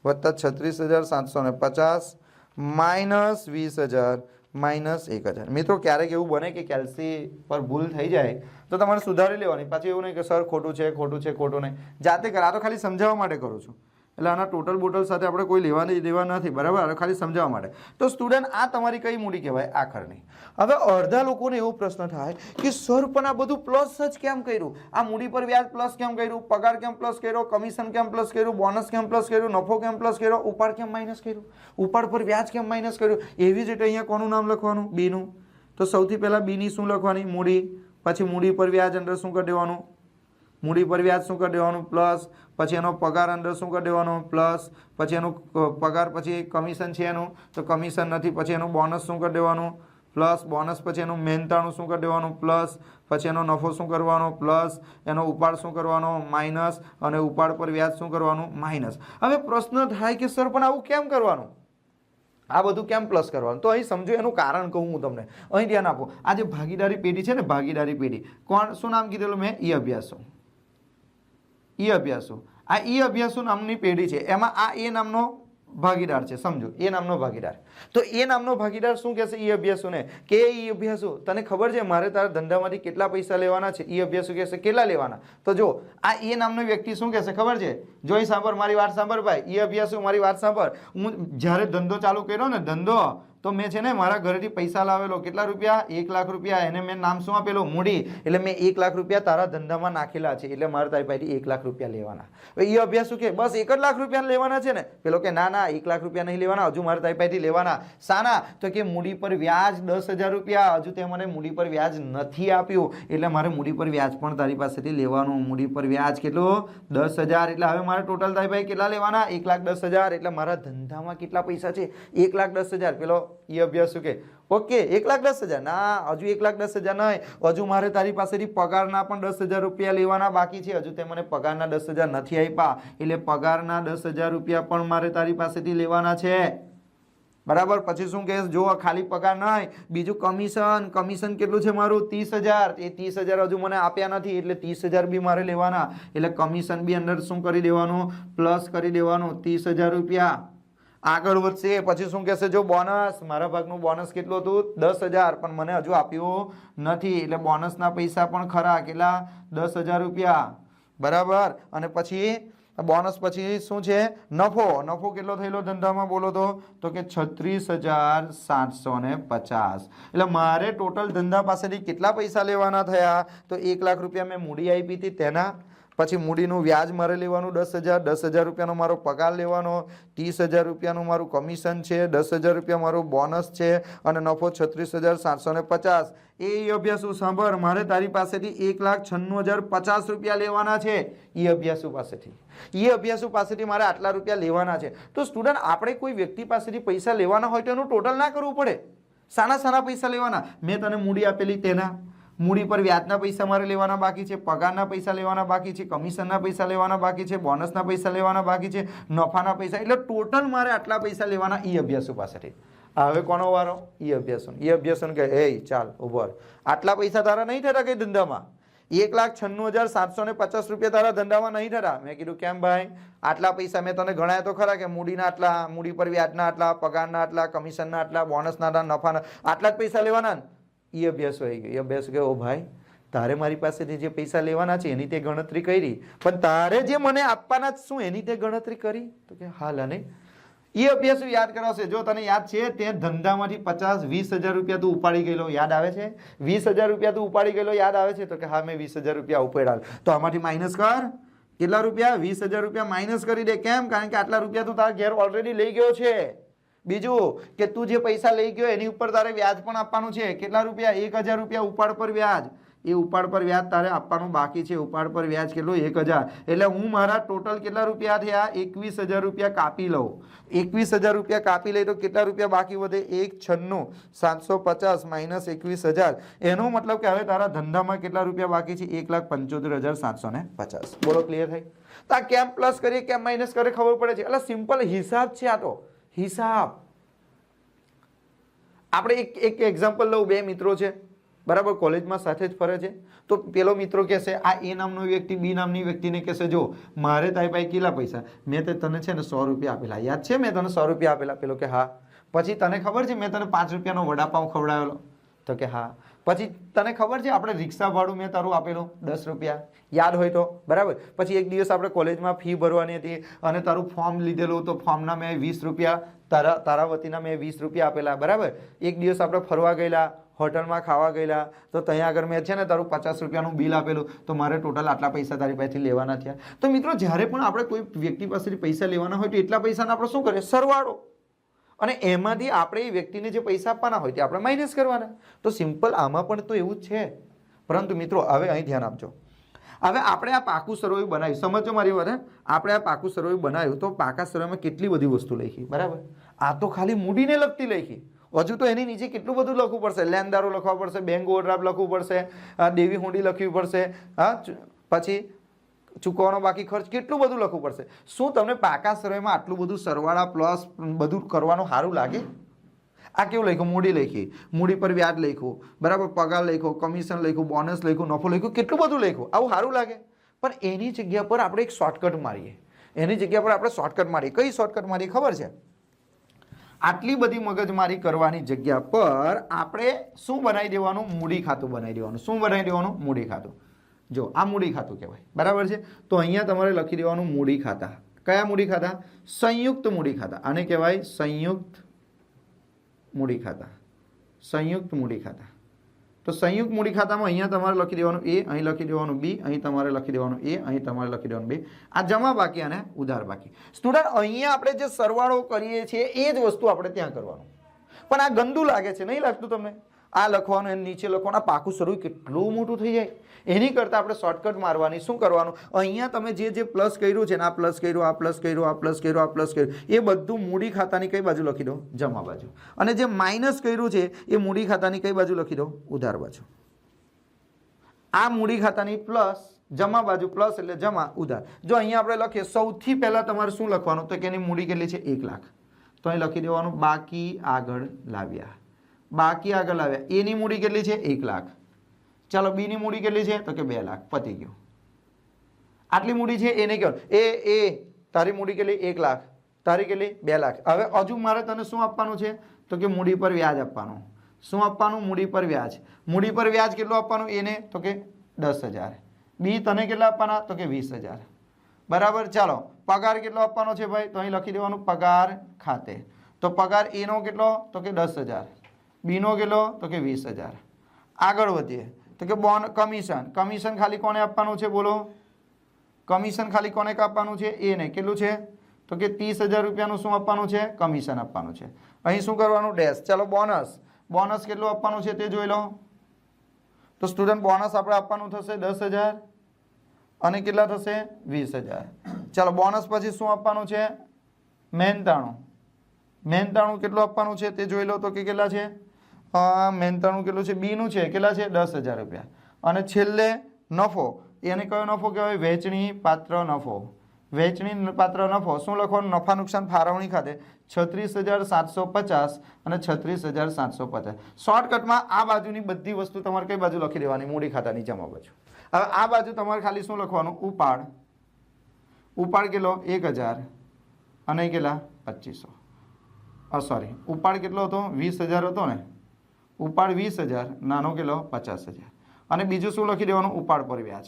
વત્તા 36,750 માઇનસ 20,000 માઇનસ 1,000. મિત્રો ક્યારેક એવું બને કે કેલ્સી પર ભૂલ થઈ જાય તો તમારે સુધારી લેવાની. પાછી એવું નહીં કે સર ખોટું છે, ખોટું છે, ખોટું નહીં. જાતે કર. આ તો ખાલી સમજાવવા માટે કરું છું. એટલે આના ટોટલ બોટલ સાથે આપણે કોઈ લેવાની દેવા નથી, બરાબર? ખાલી સમજાવવા માટે. તો સ્ટુડન્ટ આ તમારી કઈ મૂડી કહેવાય? આખરની. હવે અડધા લોકોને એવો પ્રશ્ન થાય કે સર પણ આ બધું પ્લસ જ કેમ કર્યું? આ મૂડી પર વ્યાજ પ્લસ કેમ કર્યું? પગાર કેમ પ્લસ કર્યો? કમિશન કેમ પ્લસ કર્યું? બોનસ કેમ પ્લસ કર્યું? નફો કેમ પ્લસ કર્યો? ઉપાડ કેમ માઇનસ કર્યું? ઉપાડ પર વ્યાજ કેમ માઇનસ કર્યું? એવી જ રીતે અહીંયા કોનું નામ લખવાનું? બીનું. તો સૌથી પહેલાં બીની શું લખવાની? મૂડી. પછી મૂડી પર વ્યાજ અંદર શું કરી દેવાનું? મૂડી પર વ્યાજ શું કરી દેવાનું? પ્લસ. પછી એનો પગાર અંદર શું કરી દેવાનો? પ્લસ. પછી એનું પગાર પછી કમિશન છે એનું, તો કમિશન નથી. પછી એનું બોનસ શું કરી દેવાનું? પ્લસ. બોનસ પછી એનું મહેનતાણું શું કરી દેવાનું? પ્લસ. પછી એનો નફો શું કરવાનો? પ્લસ. એનો ઉપાડ શું કરવાનો? માઇનસ. અને ઉપાડ પર વ્યાજ શું કરવાનું? માઇનસ. હવે પ્રશ્ન થાય કે સર પણ આવું કેમ કરવાનું? આ બધું કેમ પ્લસ કરવાનું? તો અહીં સમજો, એનું કારણ કહું હું તમને. અહીં ધ્યાન આપો. આ જે ભાગીદારી પેઢી છે ને, ભાગીદારી પેઢી, કોણ શું નામ કીધેલું મેં? ઈ અભ્યાસો. ઈ અભ્યાસો. આ ઈ અભ્યાસો નામની પેઢી છે. એમાં આ એ નામનો ભાગીદાર છે. સમજો, એ નામનો ભાગીદાર. તો એ નામનો ભાગીદાર શું કહેશે ઈ અભ્યાસોને? કે ઈ અભ્યાસો, તને ખબર છે મારે તારા ધંધામાંથી કેટલા પૈસા લેવાના છે? ઈ અભ્યાસો કહેશે કેટલા લેવાના? તો જો આ એ નામનો વ્યક્તિ શું કહેશે ખબર છે? જોઈ સાંભળ, મારી વાત સાંભળ ભાઈ. ઈ અભ્યાસો મારી વાત સાંભળ. હું જ્યારે ધંધો ચાલુ કર્યો ને, ધંધો, તો મેં છે ને મારા ઘરેથી પૈસા લાવેલો. કેટલા રૂપિયા? 1 લાખ રૂપિયા. એને મેં નામ શું આપેલું? મૂડી. એટલે મેં 1 લાખ રૂપિયા તારા ધંધામાં નાખેલા છે, એટલે મારે તારી પાસેથી 1 લાખ રૂપિયા લેવાના. હવે એ અભ્યાસ શું કે બસ 1 જ લાખ રૂપિયા લેવાના છે ને? પેલો કે ના ના, 1 લાખ રૂપિયા નહીં લેવાના, હજુ મારે તારી પાસેથી લેવાના. સાના? તો કે મૂડી પર વ્યાજ 10,000 રૂપિયા. હજુ તે મને મૂડી પર વ્યાજ નથી આપ્યું, એટલે મારે મૂડી પર વ્યાજ પણ તારી પાસેથી લેવાનું. મૂડી પર વ્યાજ કેટલું? 10,000. એટલે હવે મારે ટોટલ તારી પાસે કેટલા લેવાના? 1,10,000. એટલે મારા ધંધામાં કેટલા પૈસા છે? 1,10,000. પેલો ઈ અભ્યાસ શું કે ઓકે 1,10,000 ના, હજુ 1,10,000 નહીં, હજુ મારે તારી પાસેથી પગારના પણ 10,000 રૂપિયા લેવાના બાકી છે. હજુ તે મને પગારના 10,000 નથી આપ્યા, એટલે પગારના 10,000 રૂપિયા પણ મારે તારી પાસેથી લેવાના છે, બરાબર? પછી શું કહે? જો ખાલી પગાર નહીં, બીજું કમિશન. કમિશન કેટલું છે મારું? 30,000. એ 30,000 હજુ મને આપ્યા નથી, એટલે 30,000 બી મારે લેવાના. એટલે કમિશન બી અંદર શું કરી દેવાનું? પ્લસ કરી દેવાનું. 30,000 રૂપિયા. આગળ વધશે. પછી શું કહેશે? જો બોનસ, મારા ભાગનું બોનસ કેટલું હતું? 10,000. પણ મને હજુ આપ્યું નથી, એટલે બોનસના પૈસા પણ ખરા. કેટલા? 10,000 રૂપિયા, બરાબર? અને પછી બોનસ પછી શું છે? નફો. નફો કેટલો થયેલો ધંધામાં બોલો તો કે 36,750. એટલે મારે ટોટલ ધંધા પાસેથી કેટલા પૈસા લેવાના થયા? તો 1 લાખ રૂપિયા મેં મૂડી આપી હતી તેના. પછી મૂડીનું વ્યાજ મારે લેવાનું 10,000. 10,000 રૂપિયાનો મારો પગાર લેવાનો. 30,000 રૂપિયાનું મારું કમિશન છે. 10,000 રૂપિયા મારું બોનસ છે. અને નફો 36,750. એ અભ્યાસુ સાંભળ, મારે તારી પાસેથી 1,96,050 રૂપિયા લેવાના છે. એ અભ્યાસુ પાસેથી. એ અભ્યાસુ પાસેથી મારે આટલા રૂપિયા લેવાના છે. તો સ્ટુડન્ટ, આપણે કોઈ વ્યક્તિ પાસેથી પૈસા લેવાના હોય તો એનું ટોટલ ના કરવું પડે. સાના સાના પૈસા લેવાના? મેં તને મૂડી આપેલી તેના, મૂડી પર વ્યાજના પૈસા મારે લેવાના બાકી છે, પગારના પૈસા લેવાના બાકી છે, કમિશનના પૈસા લેવાના બાકી છે, બોનસના પૈસા લેવાના બાકી છે, નફાના પૈસા, એટલે ટોટલ મારે આટલા પૈસા લેવાના ઈ અભ્યાસુ પાસેથી. હવે કોનો વારો? ઈ અભ્યાસુ. ઈ અભ્યાસુ કે એ ચાલ ઉભો, આટલા પૈસા તારા નહીં થતા કઈ ધંધામાં, 1,96,750 રૂપિયા તારા ધંધામાં નહીં થતા. મેં કીધું કેમ ભાઈ? આટલા પૈસા મેં તને ગણાયા તો ખરા કે મૂડીના આટલા, મૂડી પર વ્યાજના આટલા, પગારના આટલા, કમિશનના આટલા, બોનસના આટલા, નફાના આટલા જ પૈસા લેવાના ને. એ અભ્યાસ આવી ગયો. એ અભ્યાસ કે ઓ ભાઈ તારે મારી પાસેથી જે પૈસા લેવાના છે એની તે ગણતરી કરી, પણ તારે જે મને આપવાના શું એની તે ગણતરી કરી? તો કે હાલ. અને એ અભ્યાસ યાદ કરાવશે. જો તને યાદ છે તે ધંધામાંથી 50-20,000 રૂપિયા તું ઉપાડી ગયેલો, યાદ આવે છે? 20,000 રૂપિયા તું ઉપાડી ગયેલો, યાદ આવે છે? તો કે હા મેં 20,000 રૂપિયા ઉપાડ્યા. તો આમાંથી માઇનસ કર. કેટલા રૂપિયા? 20,000 રૂપિયા માઇનસ કરી દે. કેમ? કારણ કે આટલા રૂપિયા તું તારા ઘેર ઓલરેડી લઈ ગયો છે. બીજું કે તું જે પૈસા લઈ ગયો એની ઉપર તારે વ્યાજ પણ આપવાનું છે. કેટલા રૂપિયા? 1,000 રૂપિયા ઉપાડ પર વ્યાજ. એ ઉપાડ પર વ્યાજ તારે આપવાનું બાકી છે. ઉપાડ પર વ્યાજ કેટલું? 1,000. એટલે હું મારા ટોટલ કેટલા રૂપિયા થયા? 21,000 રૂપિયા કાપી લઉં. 21,000 રૂપિયા કાપી લઈ તો કેટલા રૂપિયા બાકી વધે? 1,96,750 માઇનસ 21,000. એનો મતલબ કે હવે તારા ધંધામાં કેટલા રૂપિયા બાકી છે? 1,75,750. બોલો ક્લિયર થઈ? તો આ કેમ પ્લસ કરીએ કેમ માઇનસ કરે ખબર પડે છે. એટલે સિમ્પલ હિસાબ છે આ તો. હિસાબ. આપણે એક એક્ઝામ્પલ લઉં. બે મિત્રો છે બરાબર, કોલેજમાં સાથે જ ફરે છે. તો પેલો મિત્રો કહેશે આ એ નામનો વ્યક્તિ બી નામની વ્યક્તિને કહેશે જો મારે તારી પાસે કેટલા પૈસા, મેં તને છે ને 100 રૂપિયા આપેલા, યાદ છે મેં તને 100 રૂપિયા આપેલા? પેલો કે હા. પછી તને ખબર છે મેં તને 5 રૂપિયાનો વડાપાઉં ખવડાવેલો? તો કે હા. પછી તને ખબર છે આપણે રિક્ષા ભાડું મેં તારું આપેલું 10 રૂપિયા, યાદ હોય તો બરાબર. પછી એક દિવસ આપણે કોલેજમાં ફી ભરવાની હતી અને તારું ફોર્મ લીધેલું, તો ફોર્મના મેં 20 રૂપિયા તારા વતીના મેં 20 રૂપિયા આપેલા બરાબર. એક દિવસ આપણે ફરવા ગયેલા, હોટલમાં ખાવા ગયેલા, તો ત્યાં આગળ મેં છે ને તારું 50 રૂપિયાનું બિલ આપેલું, તો મારે ટોટલ આટલા પૈસા તારી પાસેથી લેવાના થયા. તો મિત્રો જ્યારે પણ આપણે કોઈ વ્યક્તિ પાસેથી પૈસા લેવાના હોય તો એટલા પૈસાને આપણે શું કરીએ? સરવાળો. અને એમાંથી આપણે એ વ્યક્તિને જે પૈસા આપવાના હોય તે આપણે માઇનસ કરવાના. તો સિમ્પલ આમાં પણ તો એવું જ છે. પરંતુ મિત્રો હવે અહીં ધ્યાન આપજો. હવે આપણે આ પાકું સરવૈયું બનાવ્યું, સમજો મારી વાત. આપણે આ પાકું સરવૈયું બનાવ્યું તો પાકા સરવૈયામાં કેટલી બધી વસ્તુ લખી બરાબર. આ તો ખાલી મૂડીને લગતી લખી. હજુ તો એની નીચે કેટલું બધું લખવું પડશે. લેણદારો લખવા પડશે, બેંક ઓવરડ્રાફ્ટ લખવું પડશે, દેવી હુંડી લખવી પડશે, હા, પછી ચૂકવવાનો બાકી ખર્ચ, કેટલું બધું લખવું પડશે. શું તમને પાકા સરવૈયામાં આટલું બધું સરવાળા પ્લસ બધું કરવાનું સારું લાગે? આ કેવું લખ્યું? મૂડી લખી, મૂડી પર વ્યાજ લખ્યું બરાબર, પગાર લખ્યો, કમિશન લખ્યું, બોનસ લખ્યું, નફો લખ્યું, કેટલું બધું લખ્યું. આવું સારું લાગે? પણ એની જગ્યા પર આપણે એક શોર્ટકટ મારીએ. એની જગ્યા પર આપણે શોર્ટકટ મારીએ. કઈ શોર્ટકટ મારીએ ખબર છે? આટલી બધી મગજમારી કરવાની જગ્યા પર આપણે શું બનાવી દેવાનું? મૂડી ખાતું બનાવી દેવાનું. શું બનાવી દેવાનું? મૂડી ખાતું. જો આ મૂડી ખાતું કહેવાય બરાબર છે. તો અહીંયા તમારે લખી દેવાનું મૂડી ખાતા. કયા મૂડી ખાતા? સંયુક્ત મૂડી ખાતા. આને કહેવાય સંયુક્ત મૂડી ખાતા. સંયુક્ત મૂડી ખાતા. તો સંયુક્ત મૂડી ખાતામાં અહીંયા તમારે લખી દેવાનું એ, અહીં લખી દેવાનું બી, અહીં તમારે લખી દેવાનું એ, અહીં તમારે લખી દેવાનું બી. આ જમા બાકી અને ઉધાર બાકી. સ્ટુડન્ટ અહીંયા આપણે જે સરવાળો કરીએ છીએ એ જ વસ્તુ આપણે ત્યાં કરવાનું. પણ આ ગંદુ લાગે છે, નહીં લાગતું તમને? આ લખવાનું, એની નીચે લખવાનું, આ પાકું સરવૈયું કેટલું મોટું થઈ જાય. એની કરતાં આપણે શોર્ટકટ મારવાની. શું કરવાનું? અહીંયા તમે જે પ્લસ કર્યું છે ને, આ પ્લસ કર્યું, આ પ્લસ કર્યું, આ પ્લસ કર્યું, આ પ્લસ કર્યું, એ બધું મૂડી ખાતાની કઈ બાજુ લખી દો? જમા બાજુ. અને જે માઇનસ કર્યું છે એ મૂડી ખાતાની કઈ બાજુ લખી દો? ઉધાર બાજુ. આ મૂડી ખાતાની પ્લસ જમા બાજુ, પ્લસ એટલે જમા, ઉધાર. જો અહીંયા આપણે લખીએ, સૌથી પહેલા તમારે શું લખવાનું? તો કે એની મૂડી કેટલી છે? 1 લાખ. તો અહીં લખી દેવાનું બાકી આગળ લાવ્યા. બાકી આગળ લાવ્યા. એની મૂડી કેટલી છે? 1 લાખ. ચાલો બીની મૂડી કેટલી છે? તો કે 2 લાખ. પતી ગયું. આટલી મૂડી છે એને કહો એ તારી મૂડી કેટલી? 1 લાખ. તારી કેટલી? 2 લાખ. હવે હજુ મારે તને શું આપવાનું છે? તો કે મૂડી પર વ્યાજ આપવાનું. શું આપવાનું? મૂડી પર વ્યાજ. મૂડી પર વ્યાજ કેટલું આપવાનું એને? તો કે 10,000. બી તને કેટલા આપવાના? તો કે 20,000 બરાબર. ચાલો પગાર કેટલો આપવાનો છે ભાઈ? તો અહીં લખી દેવાનું પગાર ખાતે. તો પગાર એનો કેટલો? તો કે 10,000. બીનો કેટલો? તો કે 20,000. આગળ વધીએ તો કે કમિશન. કમિશન ખાલી કોને આપવાનું છે? બોલો. કમિશન ખાલી કોને આપવાનું છે? એને. કેટલું છે? તો કે 30,000 રૂપિયાનું શું આપવાનું છે? કમિશન આપવાનું છે. અહીં શું કરવાનું? ડેશ. ચાલો બોનસ. બોનસ કેટલું આપવાનું છે તે જોઈ લો. તો સ્ટુડન્ટ બોનસ આપણે આપવાનું થશે 10,000 અને કેટલા થશે? 20,000. ચાલો બોનસ પછી શું આપવાનું છે? મહેનતાણું. મહેનતાણું કેટલું આપવાનું છે તે જોઈ લો. તો કે કેટલા છે? મહેનતાણું કેટલું છે, બીનું છે કેટલા છે 10,000 રૂપિયા. અને છેલ્લે નફો, એને કયો નફો કહેવાય, વહેંચણી પાત્ર નફો. વહેંચણી પાત્ર નફો શું લખવાનું, નફા નુકસાન ફાળવણી ખાતે 36,750 અને 36,750. શોર્ટકટમાં આ બાજુની બધી વસ્તુ તમારે કઈ બાજુ લખી દેવાની, મૂડી ખાતાની જમા બાજુ. હવે આ બાજુ તમારે ખાલી શું લખવાનું, ઉપાડ. ઉપાડ કેટલો 1,000 અને કેટલા 2,500. સોરી, ઉપાડ કેટલો હતો 20,000 હતો ને, ઉપાડ 20,000, નાનો કેટલો 50,000. અને બીજું શું લખી દેવાનું, ઉપાડ પર વ્યાજ.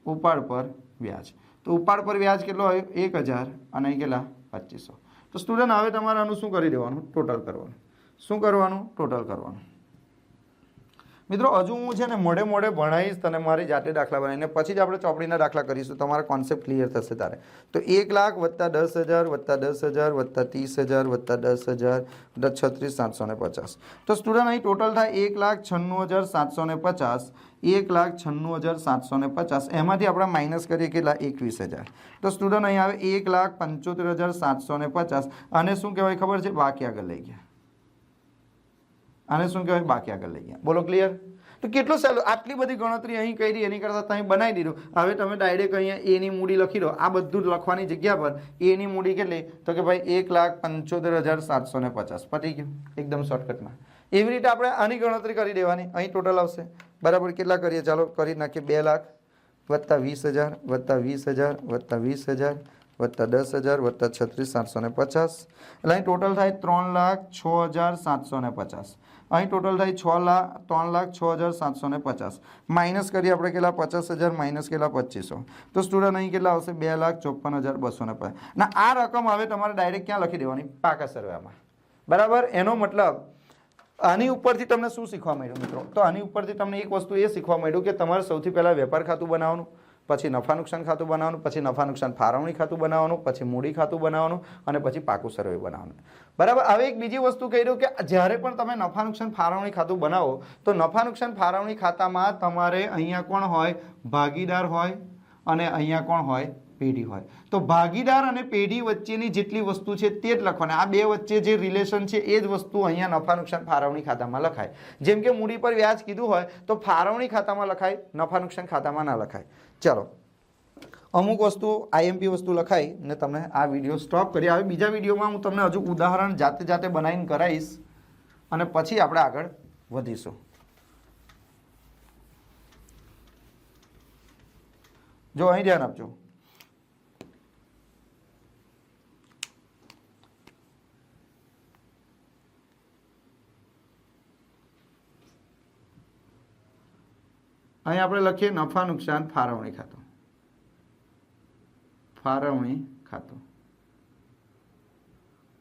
ઉપાડ પર વ્યાજ. તો ઉપાડ પર વ્યાજ કેટલો આવ્યો 1,000 અને અહીં કેટલા 2,500. તો સ્ટુડન્ટ હવે તમારે આનું શું કરી દેવાનું, ટોટલ કરવાનું. શું કરવાનું, ટોટલ કરવાનું. મિત્રો હજુ હું છે ને મોડે મોડે ભણાવીશ તને, મારી જાતે દાખલા બનાવીને પછી જ આપણે ચોપડીના દાખલા કરીશું, તમારા કોન્સેપ્ટ ક્લિયર થશે તારે. તો 1 લાખ વત્તા 10,000 વત્તા 10,000 વત્તા 30,000 વત્તા 10,000 વત્તા 36,750. તો સ્ટુડન્ટ અહીં ટોટલ થાય 1,96,750. 1,96,750. એમાંથી આપણે માઇનસ કરીએ કેટલા 21,000. તો સ્ટુડન્ટ અહીં આવે 1,75,750. આને શું કહેવાય ખબર છે, બાકી આગળ લઈ ગયા. આને શું કહેવાય, બાકી આગળ લઈ ગયા. બોલો ક્લિયર. તો કેટલું સહેલું, આટલી બધી ગણતરી અહીં કરી એની કરતાં તમે બનાવી દીધું. હવે તમે ડાયરેક્ટ અહીંયા એની મૂડી લખી દો, આ બધું લખવાની જગ્યા પર એની મૂડી કેટલી, તો કે ભાઈ 1,75,750. પતી ગયું એકદમ શોર્ટકટમાં. એવી રીતે આપણે આની ગણતરી કરી દેવાની, અહીં ટોટલ આવશે બરાબર. કેટલા કરીએ ચાલો કરી નાખીએ, 2 લાખ વત્તા 20,000 વત્તા 20,000 વત્તા 20,000 વત્તા 10,000 વત્તા 36,750. એટલે અહીં ટોટલ થાય 3,06,750. અહીં ટોટલ થાય 3,06,750. માઇનસ કરીએ આપણે કેટલા 50,000 માઇનસ કેટલા 2,500. તો સ્ટુડન્ટ અહીં કેટલા આવશે 2,54,250. ના આ રકમ હવે તમારે ડાયરેક્ટ ક્યાં લખી દેવાની, પાકા સરવાળામાં. બરાબર. એનો મતલબ આની ઉપરથી તમને શું શીખવા મળ્યું મિત્રો, તો આની ઉપરથી તમને એક વસ્તુ એ શીખવા મળ્યું કે તમારે સૌથી પહેલાં વેપાર ખાતું બનાવવાનું, પછી નફા નુકસાન ખાતું બનાવવાનું, પછી નફા નુકસાન ફાળવણી ખાતું બનાવવાનું, પછી મૂડી ખાતું બનાવવાનું અને પછી પાકું સર્વે બનાવવાનું. બરાબર. હવે એક બીજી વસ્તુ કહી દઉં કે જ્યારે પણ તમે નફા નુકસાન ફાળવણી ખાતું બનાવો તો નફા નુકસાન ફાળવણી ખાતામાં તમારે અહીંયા કોણ હોય, ભાગીદાર હોય અને અહીંયા કોણ હોય, પેઢી હોય. તો ભાગીદાર અને પેઢી વચ્ચેની જેટલી વસ્તુ છે તે જ લખવાની. આ બે વચ્ચે જે રિલેશન છે એ જ વસ્તુ અહીંયા નફા નુકસાન ફાળવણી ખાતામાં લખાય. જેમ કે મૂડી પર વ્યાજ કીધું હોય તો ફાળવણી ખાતામાં લખાય, નફા નુકસાન ખાતામાં ના લખાય. ચાલો અમુક વસ્તુ આઈએમપી વસ્તુ લખાઈ ને તમને આ વિડીયો સ્ટોપ કરી. હવે બીજા વિડીયોમાં હું તમને હજુ ઉદાહરણ જાતે જાતે બનાવીને કરાવીશ અને પછી આપણે આગળ વધીશું. જો અહીં ધ્યાન આપજો. અહીં આપણે લખીએ નફા નુકસાન ફાળવણી ખાતું. ફાળવણી ખાતું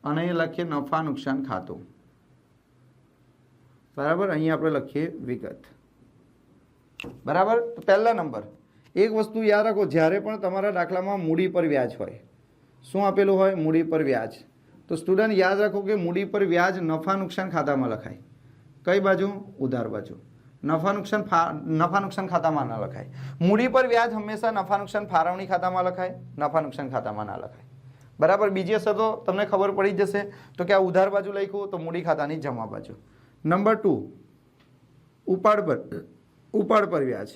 અને અહીં લખીએ નફા નુકસાન ખાતું. બરાબર. અહીં આપણે લખીએ વિગત. બરાબર. પહેલા નંબર એક વસ્તુ યાદ રાખો, જ્યારે પણ તમારા દાખલામાં મૂડી પર વ્યાજ હોય, શું આપેલું હોય, મૂડી પર વ્યાજ, તો સ્ટુડન્ટ યાદ રાખો કે મૂડી પર વ્યાજ નફા નુકસાન ખાતામાં લખાય. કઈ બાજુ, ઉધાર બાજુ. નફા નુકસાન ખાતામાં ના લખાય. મૂડી પર વ્યાજ હંમેશા નફા નુકસાન ફાળવણી ખાતામાં લખાય, નફા નુકસાન ખાતામાં ના લખાય. બરાબર. બીજી અસર તો તમને ખબર પડી જશે. તો કે આ ઉધાર બાજુ લખ્યું તો મૂડી ખાતાની જમા બાજુ. નંબર 2 ઉપાડ પર વ્યાજ.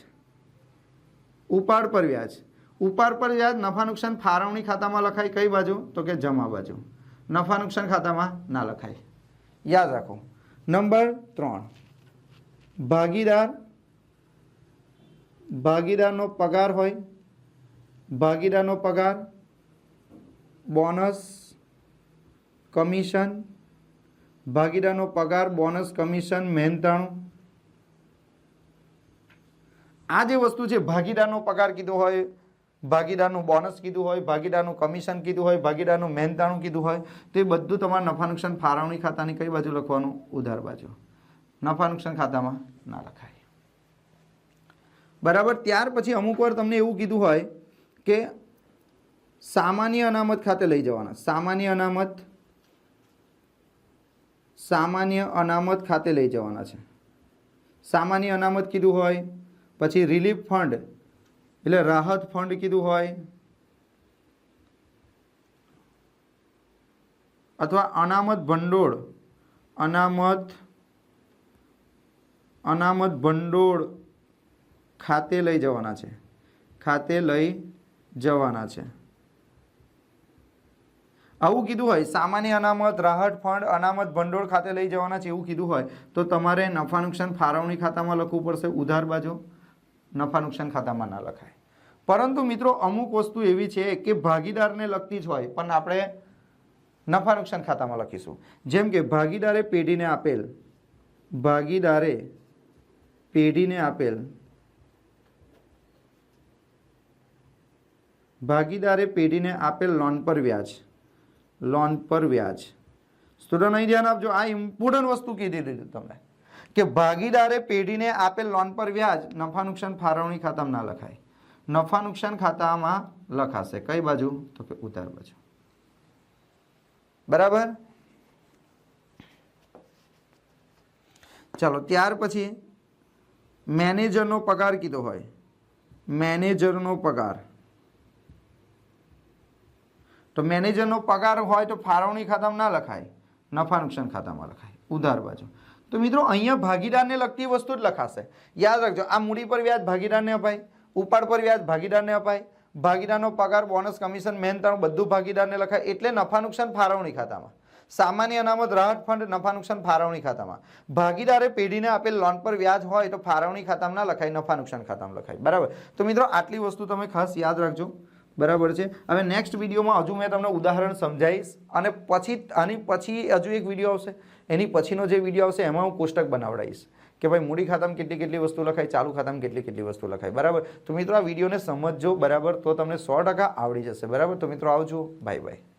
ઉપાડ પર વ્યાજ. ઉપાડ પર વ્યાજ નફા નુકસાન ફાળવણી ખાતામાં લખાય, કઈ બાજુ, તો કે જમા બાજુ. નફા નુકસાન ખાતામાં ના લખાય. યાદ રાખો. નંબર 3 ભાગીદારનો પગાર હોય, ભાગીદારનો પગાર, બોનસ, કમિશન, ભાગીદારનો પગાર, બોનસ, કમિશન, મહેનતાણું. આ જે વસ્તુ છે, ભાગીદારનો પગાર કીધો હોય, ભાગીદારનું બોનસ કીધું હોય, ભાગીદારનું કમિશન કીધું હોય, ભાગીદારનું મહેનતાણું કીધું હોય, તો એ બધું તમારે નફા નુકસાન ફાળવણી ખાતાની કઈ બાજુ લખવાનું, ઉધાર બાજુ. નફા નુકસાન ખાતામાં ના લખાય. બરાબર. ત્યાર પછી અમુક વાર તમને એવું કીધું હોય કે સામાન્ય અનામત ખાતે લઈ જવાના. સામાન્ય અનામત ખાતે લઈ જવાના છે. સામાન્ય અનામત કીધું હોય, પછી રિલીફ ફંડ એટલે રાહત ફંડ કીધું હોય, અથવા અનામત ભંડોળ, અનામત અનામત ભંડોળ ખાતે લઈ જવાના છે, ખાતે લઈ જવાના છે, આવું કીધું હોય, સામાન્ય અનામત, રાહત ફંડ, અનામત ભંડોળ ખાતે લઈ જવાના છે એવું કીધું હોય તો તમારે નફા નુકસાન ફાળવણી ખાતામાં લખવું પડશે, ઉધાર બાજુ નફા નુકસાન ખાતામાં ના લખાય. પરંતુ મિત્રો અમુક વસ્તુ એવી છે કે ભાગીદારને લગતી જ હોય પણ આપણે નફા નુકસાન ખાતામાં લખીશું. જેમ કે ભાગીદારે પેઢીને આપેલ, ભાગીદારે પેઢીને આપેલ, ભાગીદારે પેઢીને આપેલ લોન પર વ્યાજ, લોન પર વ્યાજ. સ્ટુડન્ટ અહીં ધ્યાન આપજો, આ ઇમ્પોર્ટન્ટ વસ્તુ કીધી દીધી તમને કે ભાગીદારે પેઢીને આપેલ લોન પર વ્યાજ નફા નુકસાન ફાળવણી ખાતામાં ના લખાય, નફા નુકસાન ખાતામાં લખાશે. કઈ બાજુ? તો કે ઉધાર બાજુ. બરાબર. ચાલો ત્યાર પછી મેનેજરનો પગાર કીધો હોય, મેનેજરનો પગાર, તો મેનેજરનો પગાર હોય તો ફાળવણી ખાતામાં ના લખાય, નફા નુકસાન ખાતામાં લખાય, ઉધાર બાજુ. તો મિત્રો અહીંયા ભાગીદારને લગતી વસ્તુ જ લખાશે. યાદ રાખજો, આ મૂડી પર વ્યાજ ભાગીદારને અપાય, ઉપાડ પર વ્યાજ ભાગીદારને અપાય, ભાગીદારનો પગાર, બોનસ, કમિશન, મહેનતાણું બધું ભાગીદારને લખાય. એટલે નફા નુકસાન ફાળવણી ખાતામાં, સામાન્ય અનામત, રાહત ફંડ, નફા નુકસાન ફાળવણી ખાતામાં. ભાગીદારે પેઢીને આપેલ લોન પર વ્યાજ હોય તો ફાળવણી ખાતામાં ના લખાય, નફા નુકસાન ખાતામાં લખાય. બરાબર. તો મિત્રો આટલી વસ્તુ તમે ખાસ યાદ રાખજો. બરાબર છે. હવે નેક્સ્ટ વિડીયોમાં હજુ મેં તમને ઉદાહરણ સમજાવીશ અને પછી આની પછી હજુ એક વિડીયો આવશે, એની પછીનો જે વિડીયો આવશે એમાં હું કોષ્ટક બનાવડાવીશ કે ભાઈ મૂડી ખાતામાં કેટલી કેટલી વસ્તુ લખાય, ચાલુ ખાતામાં કેટલી કેટલી વસ્તુ લખાય. બરાબર. તો મિત્રો આ વિડીયોને સમજજો. બરાબર. તો તમને 100% આવડી જશે. બરાબર. તો મિત્રો આવજો. Bye bye.